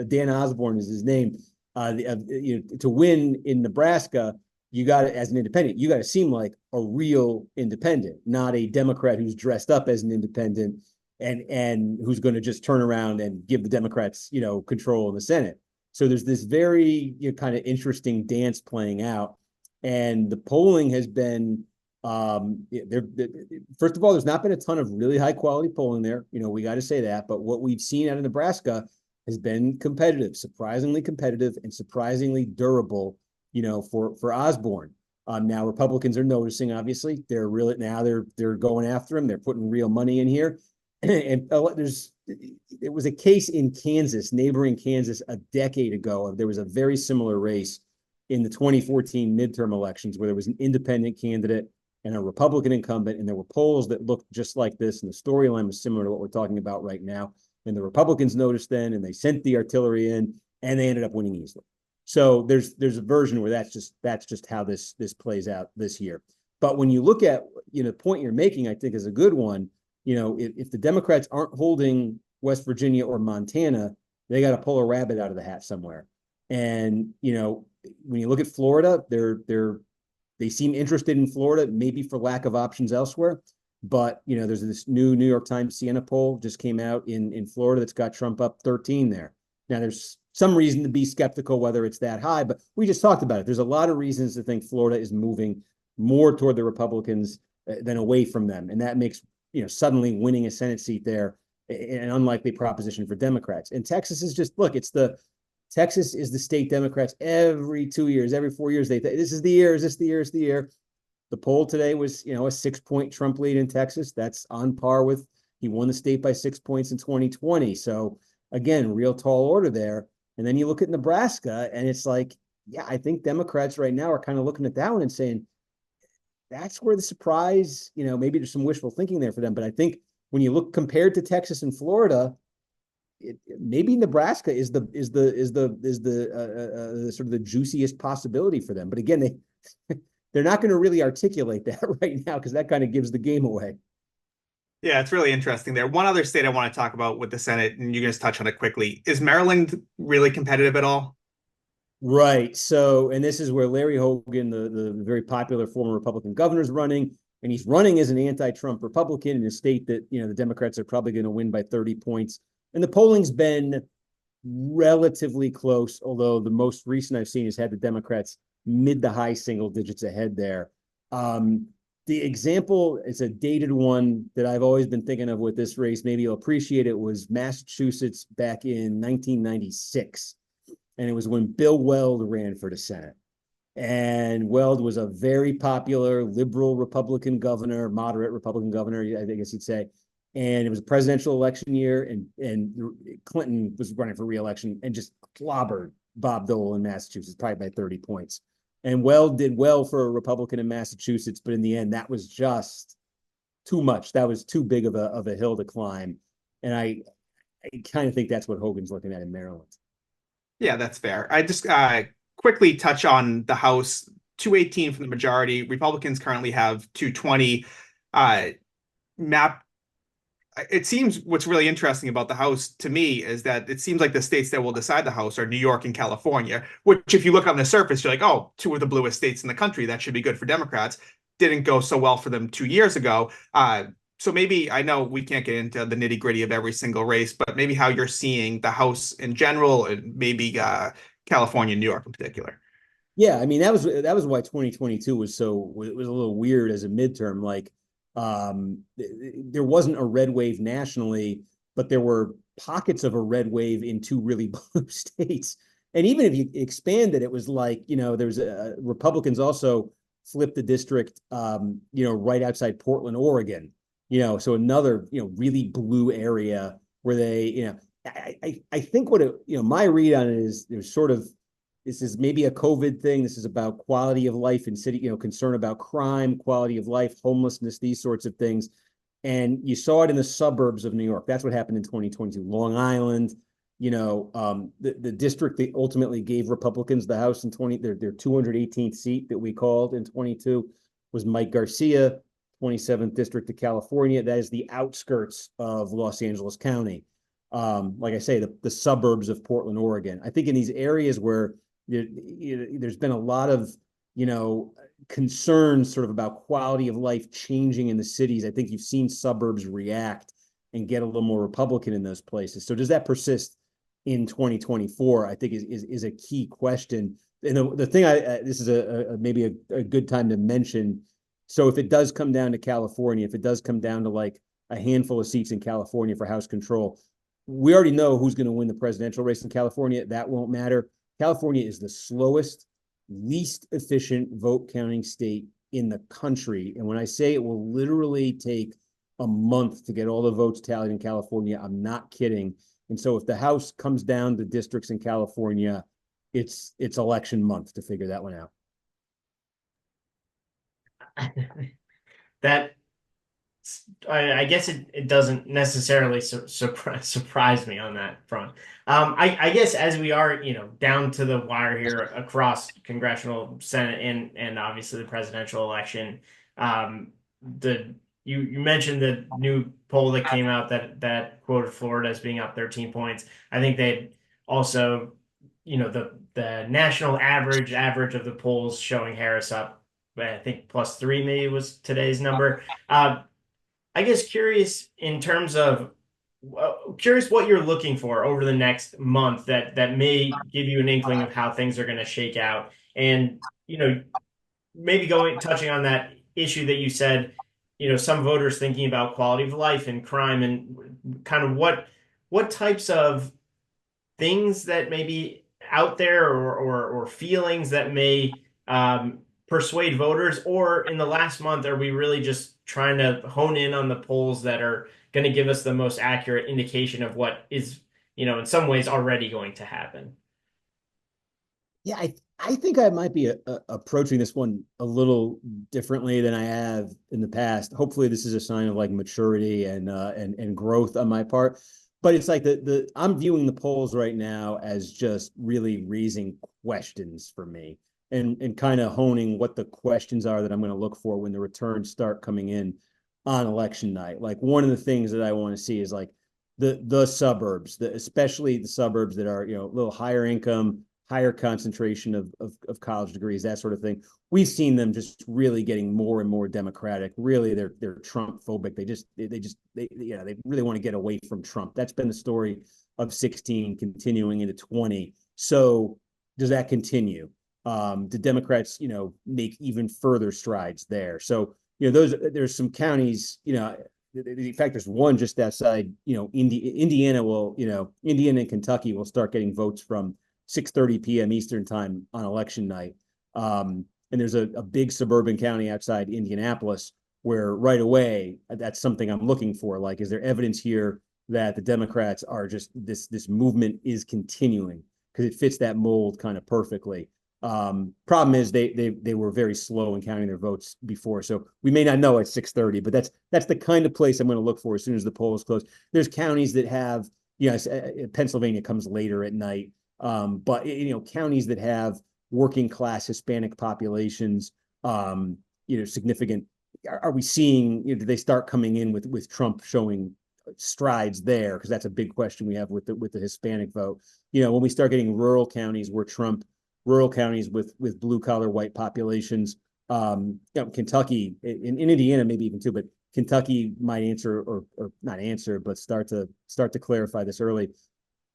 Dan Osborne is his name. To win in Nebraska, you got to, as an independent, you got to seem like a real independent, not a Democrat who's dressed up as an independent and who's going to just turn around and give the Democrats, control in the Senate. So there's this very kind of interesting dance playing out, and the polling has been first of all, there's not been a ton of really high quality polling there. We got to say that, but what we've seen out of Nebraska has been competitive, surprisingly competitive and surprisingly durable, for Osborne. Now Republicans are noticing, obviously, they're going after him. They're putting real money in here. And there was a case in Kansas, neighboring Kansas, a decade ago. There was a very similar race in the 2014 midterm elections where there was an independent candidate and a Republican incumbent, and there were polls that looked just like this, and the storyline was similar to what we're talking about right now. And the Republicans noticed then, and they sent the artillery in, and they ended up winning easily. So there's a version where that's just how this plays out this year. But when you look at the point you're making, I think is a good one. if the Democrats aren't holding West Virginia or Montana, they got to pull a rabbit out of the hat somewhere. And when you look at Florida, they seem interested in Florida, maybe for lack of options elsewhere. But there's this new New York Times Siena poll just came out in Florida that's got Trump up 13 there. Now there's some reason to be skeptical whether it's that high, but we just talked about it. There's a lot of reasons to think Florida is moving more toward the Republicans than away from them, and that makes suddenly winning a Senate seat there an unlikely proposition for Democrats. And Texas is just look, Texas is the state Democrats every 2 years, every 4 years this is the year, is this the year, it's the year. The poll today was, a 6-point Trump lead in Texas. That's on par with he won the state by 6 points in 2020. So again, real tall order there. And then you look at Nebraska and it's like, yeah, I think Democrats right now are kind of looking at that one and saying, that's where the surprise, maybe there's some wishful thinking there for them. But I think when you look compared to Texas and Florida, maybe Nebraska is the sort of the juiciest possibility for them. But again, they're not going to really articulate that right now because that kind of gives the game away. Yeah, it's really interesting there. One other state I want to talk about with the Senate, and you can just touch on it quickly. Is Maryland really competitive at all? Right. So, and this is where Larry Hogan, the very popular former Republican governor, is running, and he's running as an anti-Trump Republican in a state that, the Democrats are probably going to win by 30 points. And the polling's been relatively close, although the most recent I've seen has had the Democrats mid to high single digits ahead there. The example, it's a dated one that I've always been thinking of with this race. Maybe you'll appreciate it, was Massachusetts back in 1996. And it was when Bill Weld ran for the Senate. And Weld was a very popular liberal Republican governor, moderate Republican governor, I guess you'd say. And it was a presidential election year, and Clinton was running for re-election and just clobbered Bob Dole in Massachusetts, probably by 30 points. And Weld did well for a Republican in Massachusetts, but in the end, that was just too much. That was too big of a hill to climb. And I kind of think that's what Hogan's looking at in Maryland. Yeah, that's fair. I just quickly touch on the House. 218 from the majority. Republicans currently have 220. Map. It seems what's really interesting about the House to me is that it seems like the states that will decide the House are New York and California, which if you look on the surface, you're like, oh, two of the bluest states in the country. That should be good for Democrats. Didn't go so well for them 2 years ago. So maybe I know we can't get into the nitty gritty of every single race, but maybe how you're seeing the House in general and maybe California and New York in particular. Yeah, I mean that was why 2022 was a little weird as a midterm. Like there wasn't a red wave nationally, but there were pockets of a red wave in two really blue states. And even if you expanded, it was like, there's Republicans also flipped the district, right outside Portland, Oregon, so another, really blue area where they, I think what my read on it is there's sort of, this is maybe a COVID thing. This is about quality of life in city, concern about crime, quality of life, homelessness, these sorts of things. And you saw it in the suburbs of New York. That's what happened in 2022. Long Island, the district that ultimately gave Republicans the House in their 218th seat that we called in 22 was Mike Garcia, 27th district of California. That is the outskirts of Los Angeles County. Like I say, the suburbs of Portland, Oregon. I think in these areas where there's been a lot of, concerns sort of about quality of life changing in the cities. I think you've seen suburbs react and get a little more Republican in those places. So does that persist in 2024? I think is a key question. And the thing this is maybe a good time to mention. So if it does come down to California, if it does come down to like a handful of seats in California for House control, we already know who's going to win the presidential race in California. That won't matter. California is the slowest, least efficient vote counting state in the country. And when I say it will literally take a month to get all the votes tallied in California, I'm not kidding. And so if the House comes down to districts in California, it's election month to figure that one out. That I guess it doesn't necessarily surprise me on that front. I guess as we are, down to the wire here across congressional, Senate, and obviously the presidential election, the you mentioned the new poll that came out that quoted Florida as being up 13 points. I think they also, the national average of the polls showing Harris up, I think +3 maybe was today's number. I guess curious in terms of curious what you're looking for over the next month that may give you an inkling of how things are going to shake out. And, maybe touching on that issue that you said, some voters thinking about quality of life and crime and kind of what types of things that may be out there or feelings that may persuade voters, or in the last month, are we really just trying to hone in on the polls that are going to give us the most accurate indication of what is, in some ways already going to happen? Yeah, I think I might be approaching this one a little differently than I have in the past. Hopefully, this is a sign of like maturity and growth on my part. But it's like the I'm viewing the polls right now as just really raising questions for me and kind of honing what the questions are that I'm going to look for when the returns start coming in on election night. Like one of the things that I want to see is like the suburbs, especially the suburbs that are, a little higher income, higher concentration of college degrees, that sort of thing. We've seen them just really getting more and more democratic. Really, they're Trump phobic. They really want to get away from Trump. That's been the story of 16 continuing into 20. So does that continue? The Democrats, make even further strides there. So, there's some counties, in fact, there's one just outside, Indiana Indiana and Kentucky will start getting votes from 6:30 p.m. Eastern time on election night. And there's a big suburban county outside Indianapolis where right away, that's something I'm looking for. Like, is there evidence here that the Democrats are just this movement is continuing? Because it fits that mold kind of perfectly. Problem is they were very slow in counting their votes before, so we may not know at 6:30. But that's the kind of place I'm going to look for as soon as the polls close. There's counties that have, Pennsylvania comes later at night, but counties that have working class Hispanic populations, significant. Are we seeing? Do they start coming in with Trump showing strides there? Because that's a big question we have with the Hispanic vote. When we start getting rural counties with blue collar white populations. Kentucky, in Indiana, maybe even too, but Kentucky might answer or not answer, but start to clarify this early.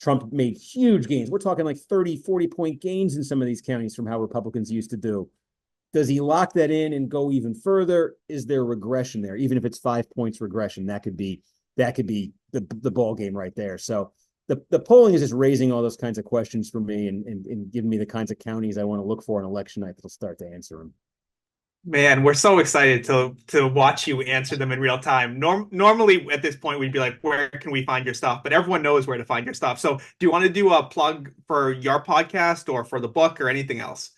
Trump made huge gains. We're talking like 30, 40-point gains in some of these counties from how Republicans used to do. Does he lock that in and go even further? Is there regression there? Even if it's 5 points regression, that could be the ball game right there. So the polling is just raising all those kinds of questions for me and giving me the kinds of counties I want to look for on election night that'll start to answer them. Man, we're so excited to watch you answer them in real time. Normally at this point we'd be like, where can we find your stuff? But everyone knows where to find your stuff. So do you want to do a plug for your podcast or for the book or anything else?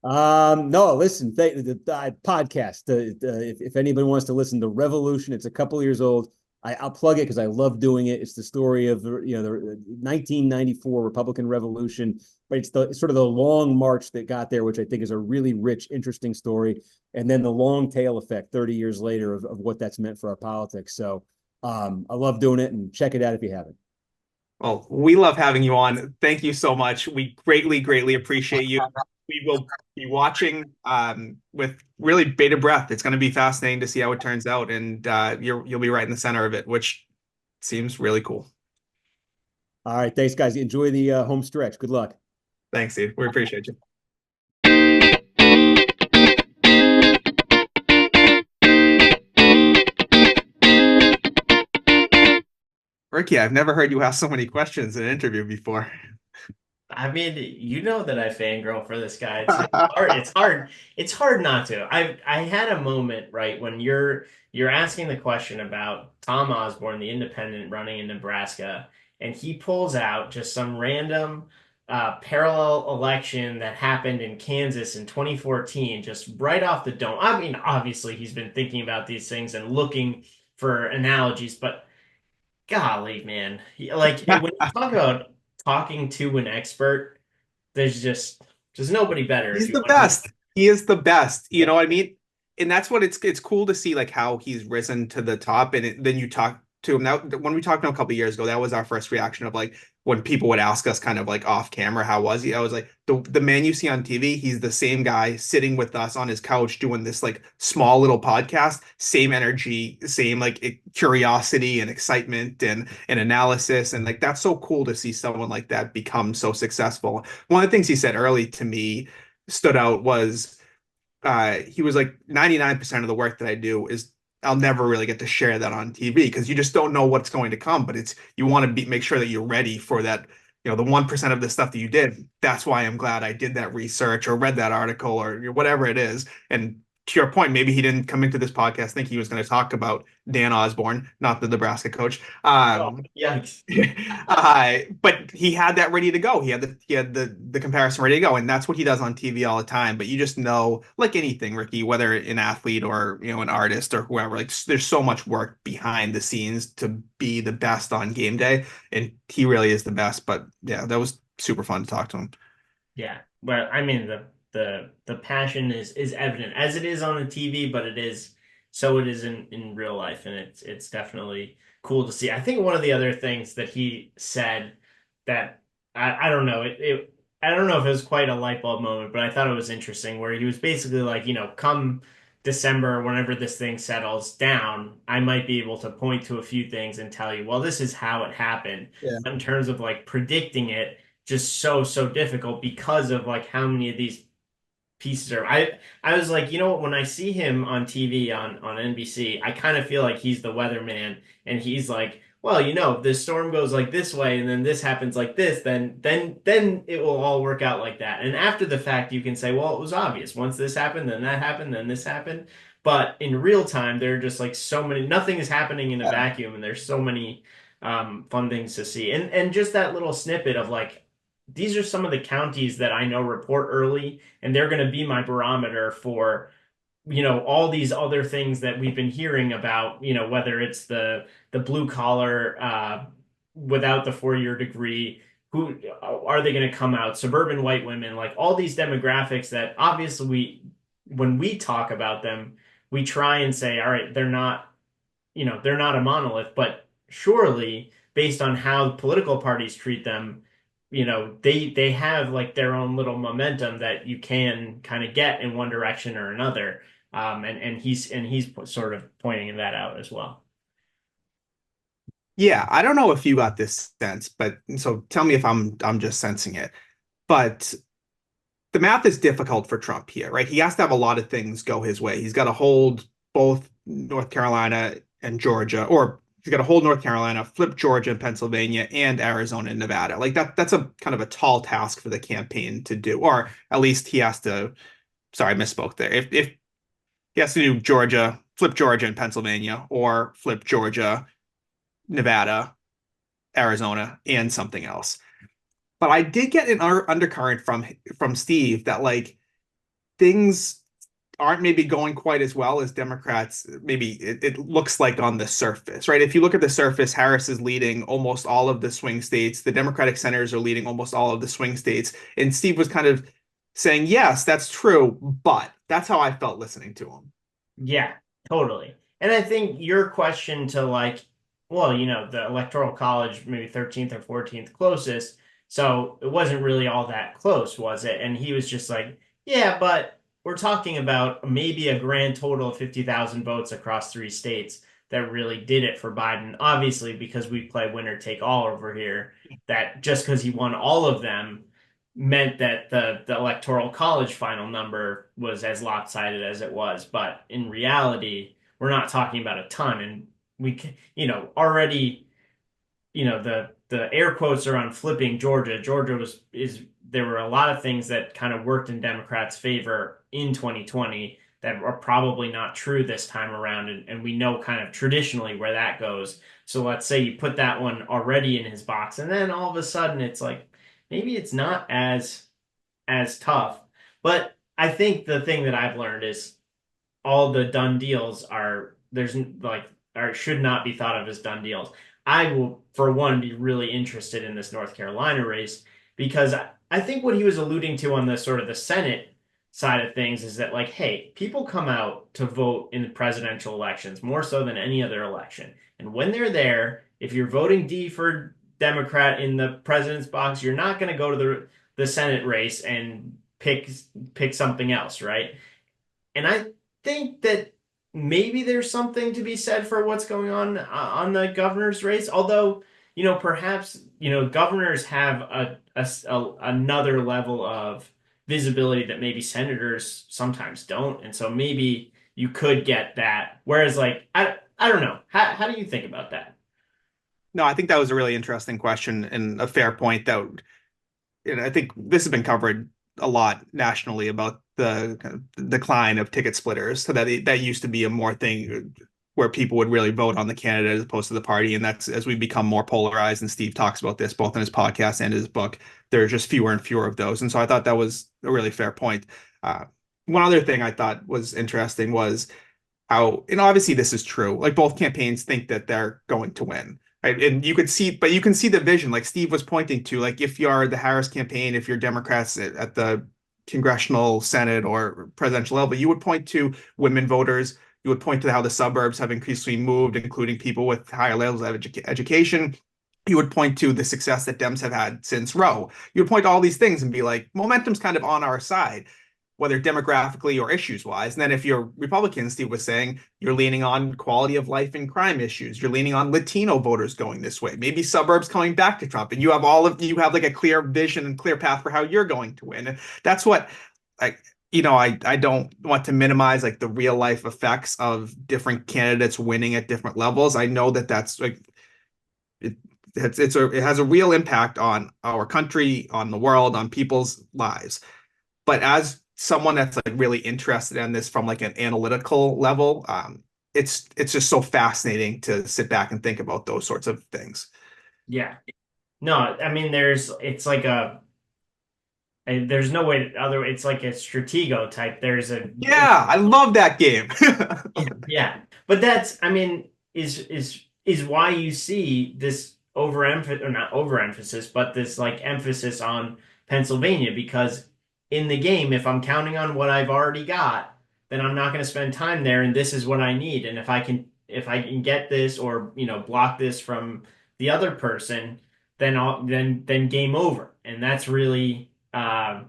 No, listen, the podcast. If anybody wants to listen to Revolution, it's a couple years old. I'll plug it because I love doing it. It's the story of the 1994 Republican Revolution, but it's sort of the long march that got there, which I think is a really rich, interesting story, and then the long tail effect 30 years later of what that's meant for our politics. So I love doing it, and check it out if you haven't. Well, we love having you on. Thank you so much. We greatly, greatly appreciate you. We will be watching with really bated breath. It's going to be fascinating to see how it turns out, and you'll be right in the center of it, which seems really cool. All right, thanks, guys. Enjoy the home stretch. Good luck. Thanks, Steve. We appreciate you. Ricky, I've never heard you ask so many questions in an interview before. I mean, you know that I fangirl for this guy. It's hard. It's hard. It's hard not to. I had a moment, right, when you're asking the question about Tom Osborne, the independent running in Nebraska, and he pulls out just some random parallel election that happened in Kansas in 2014, just right off the dome. I mean, obviously he's been thinking about these things and looking for analogies, but golly, man. Like when you talk about talking to an expert, there's nobody better if He's you the want to. best. He is the best. You know what I mean? and that's what it's cool to see like how he's risen to the top. And then you talk to him now. When we talked to him a couple of years ago, that was our first reaction of like when people would ask us kind of like off camera, how was he? I was like, the man you see on TV, he's the same guy sitting with us on his couch doing this like small little podcast, same energy, same like curiosity and excitement and analysis. And like that's so cool to see someone like that become so successful. One of the things he said early to me stood out was he was like 99% of the work that I do is I'll never really get to share that on TV because you just don't know what's going to come. But it's you want to make sure that you're ready for that, the 1% of the stuff that you did. That's why I'm glad I did that research or read that article or whatever it is. And to your point, maybe he didn't come into this podcast think he was going to talk about Dan Osborne, not the Nebraska coach. Oh, yikes. But he had that ready to go. He had the comparison ready to go, and that's what he does on TV all the time. But you just know, like anything, Ricky, whether an athlete or an artist or whoever, like there's so much work behind the scenes to be the best on game day, and he really is the best. But yeah, that was super fun to talk to him. Yeah. Well, I mean the passion is evident as it is on the TV, but it is in real life, and it's definitely cool to see. I think one of the other things that he said that I don't know I don't know if it was quite a light bulb moment, but I thought it was interesting where he was basically like, come December, whenever this thing settles down, I might be able to point to a few things and tell you, well, this is how it happened. Yeah. But in terms of like predicting it, just so difficult because of like how many of these pieces are. I was like, when I see him on TV on NBC, I kind of feel like he's the weatherman, and he's like, well, if this storm goes like this way, and then this happens like this, then it will all work out like that. And after the fact, you can say, well, it was obvious. Once this happened, then that happened, then this happened. But in real time, there are just like so many. Nothing is happening in a Yeah. vacuum, and there's so many fun things to see. And just that little snippet of like these are some of the counties that I know report early, and they're going to be my barometer for, all these other things that we've been hearing about, whether it's the blue collar without the 4 year degree, who are they going to come out, suburban white women, like all these demographics that obviously when we talk about them, we try and say, all right, they're not a monolith, but surely based on how political parties treat them, they have like their own little momentum that you can kind of get in one direction or another. And he's sort of pointing that out as well. Yeah, I don't know if you got this sense, but so tell me if I'm just sensing it. But the math is difficult for Trump here, right? He has to have a lot of things go his way. He's got to hold both North Carolina and Georgia, or he's got to hold North Carolina, flip Georgia and Pennsylvania, and Arizona and Nevada. Like that's a kind of a tall task for the campaign to do, or at least he has to. Sorry, I misspoke there. If he has to do Georgia, flip Georgia and Pennsylvania, or flip Georgia, Nevada, Arizona, and something else. But I did get an undercurrent from Steve that like things aren't maybe going quite as well as Democrats maybe it looks like on the surface, right? If you look at the surface, Harris is leading almost all of the swing states. The Democratic senators are leading almost all of the swing states. And Steve was kind of saying, yes, that's true, but that's how I felt listening to him. Yeah, totally. And I think your question to like, well, the Electoral College, maybe 13th or 14th closest. So it wasn't really all that close, was it? And he was just like, yeah, but we're talking about maybe a grand total of 50,000 votes across three states that really did it for Biden. Obviously, because we play winner take all over here, that just because he won all of them meant that the electoral college final number was as lopsided as it was. But in reality, we're not talking about a ton. And we can, already, the air quotes are on flipping Georgia. Georgia is there were a lot of things that kind of worked in Democrats' favor in 2020 that are probably not true this time around. And we know kind of traditionally where that goes. So let's say you put that one already in his box, and then all of a sudden it's like, maybe it's not as tough. But I think the thing that I've learned is all the done deals are there's like are should not be thought of as done deals. I will, for one, be really interested in this North Carolina race because I think what he was alluding to on the sort of the Senate side of things is that, like, hey, people come out to vote in presidential elections more so than any other election. And when they're there, if you're voting D for Democrat in the president's box, you're not going to go to the Senate race and pick something else, right? And I think that maybe there's something to be said for what's going on the governor's race. Although, perhaps, governors have another level of visibility that maybe senators sometimes don't. And so maybe you could get that. Whereas, like, I don't know. How do you think about that? No, I think that was a really interesting question and a fair point that, and I think this has been covered a lot nationally about the kind of decline of ticket splitters. So that used to be a more thing where people would really vote on the candidate as opposed to the party. And that's as we become more polarized. And Steve talks about this both in his podcast and his book. There are just fewer and fewer of those. And so I thought that was a really fair point. One other thing I thought was interesting was how, and obviously this is true, like both campaigns think that they're going to win. Right? And you can see the vision, like Steve was pointing to, like if you're the Harris campaign, if you're Democrats at the congressional, Senate, or presidential level, you would point to women voters. You would point to how the suburbs have increasingly moved, including people with higher levels of education. You would point to the success that Dems have had since Roe. You would point to all these things and be like, momentum's kind of on our side, whether demographically or issues wise. And then if you're Republican, Steve was saying, you're leaning on quality of life and crime issues. You're leaning on Latino voters going this way, maybe suburbs coming back to Trump. And you have like a clear vision and clear path for how you're going to win. And that's what I don't want to minimize like the real life effects of different candidates winning at different levels. I know that that's like it has a real impact on our country, on the world, on people's lives. But as someone that's like really interested in this from like an analytical level, it's just so fascinating to sit back and think about those sorts of things. Yeah. No, I mean, there's no way it's like a Stratego type. Yeah, I love that game. Yeah. But that's, I mean, is why you see this overemphasis, or not overemphasis, but this like emphasis on Pennsylvania, because in the game, if I'm counting on what I've already got, then I'm not going to spend time there, and this is what I need. And if I can get this, or block this from the other person, then game over. And that's really I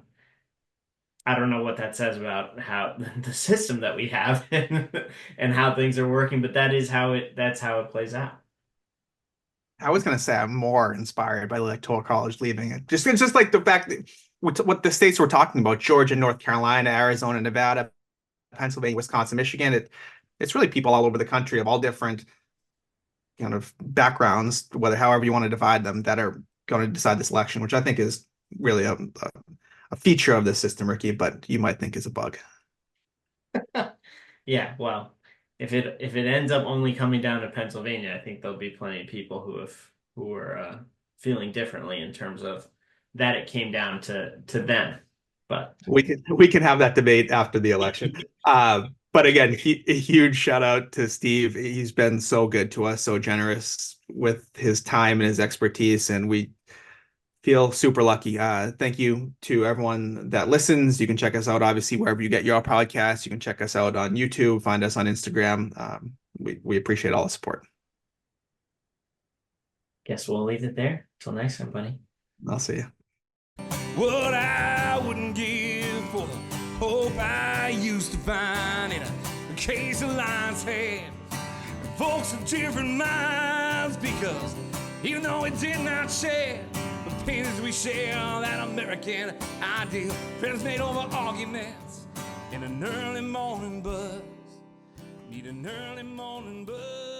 don't know what that says about how the system that we have and how things are working, but that's how it plays out. I was gonna say I'm more inspired by the Electoral College leaving it. It's just like the fact that what the states we're talking about: Georgia, North Carolina, Arizona, Nevada, Pennsylvania, Wisconsin, Michigan. It's really people all over the country of all different kind of backgrounds, however you want to divide them, that are going to decide this election, which I think is really a feature of the system, Ricky, but you might think is a bug. Yeah, well, if it ends up only coming down to Pennsylvania, I think there'll be plenty of people who are feeling differently in terms of that it came down to them. But We can have that debate after the election. But again, a huge shout out to Steve. He's been so good to us, so generous with his time and his expertise, and we feel super lucky. Thank you to everyone that listens. You can check us out, obviously, wherever you get your podcasts. You can check us out on YouTube, find us on Instagram. We appreciate all the support. guess we'll leave it there. Till next time, buddy. I'll see you. What I wouldn't give for the hope I used to find in a case of lion's head. Folks of different minds, because even though it did not share the pains we share, that American ideal, friends made over arguments in an early morning buzz. Need an early morning buzz.